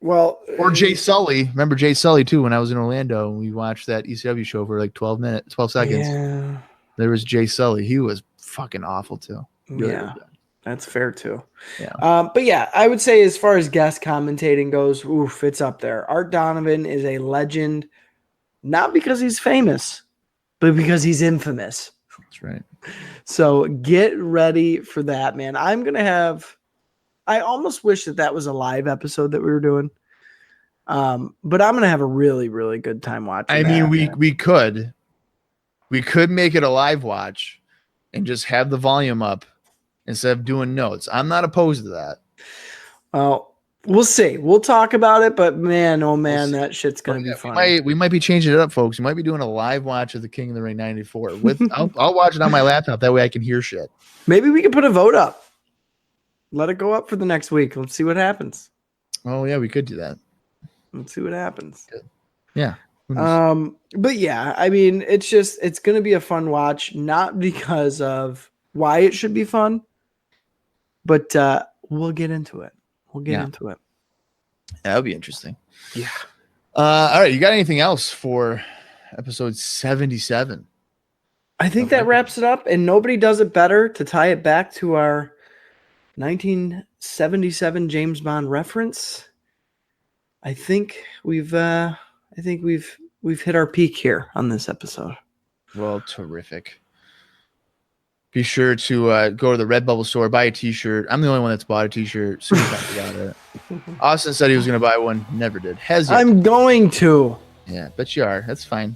Well, or Jay Sully. Remember Jay Sully too? When I was in Orlando, we watched that ECW show for like 12 seconds. Yeah. There was Jay Sully. He was fucking awful too. Really, yeah. Really, that's fair too. Yeah. But yeah, I would say as far as guest commentating goes, oof, it's up there. Art Donovan is a legend, not because he's famous, but because he's infamous. That's right. So get ready for that, man. I almost wish that was a live episode that we were doing. But I'm going to have a really, really good time watching I mean, we could. We could make it a live watch and just have the volume up instead of doing notes. I'm not opposed to that. Well, we'll see. We'll talk about it, but man, oh man, We'll that shit's gonna be fun. We might be changing it up, folks. We might be doing a live watch of the King of the Ring 94. I'll watch it on my laptop. That way I can hear shit. Maybe we can put a vote up. Let it go up for the next week. Let's see what happens. Oh yeah, we could do that. Let's see what happens. Good. Yeah. But yeah, I mean, it's gonna be a fun watch, not because of why it should be fun, but we'll get into it. We'll get into it. That'll be interesting. Yeah. All right, you got anything else for episode 77? I think that wraps it up, and nobody does it better to tie it back to our 1977 James Bond reference. I think we've hit our peak here on this episode. Well, terrific. Be sure to go to the Redbubble store, buy a t-shirt. I'm the only one that's bought a t-shirt. Super happy about it. Austin said he was going to buy one. Never did. Has yet. I'm going to. Yeah, bet you are. That's fine.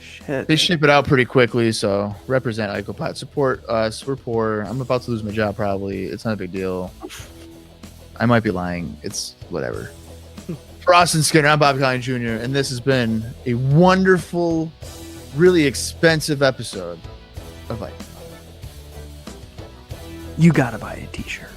Shit. They ship it out pretty quickly, so represent IcoPod. Support us. We're poor. I'm about to lose my job probably. It's not a big deal. I might be lying. It's whatever. For Austin Skinner, I'm Bob Collins Jr., and this has been a wonderful, really expensive episode of IcoPod. You gotta buy a t-shirt.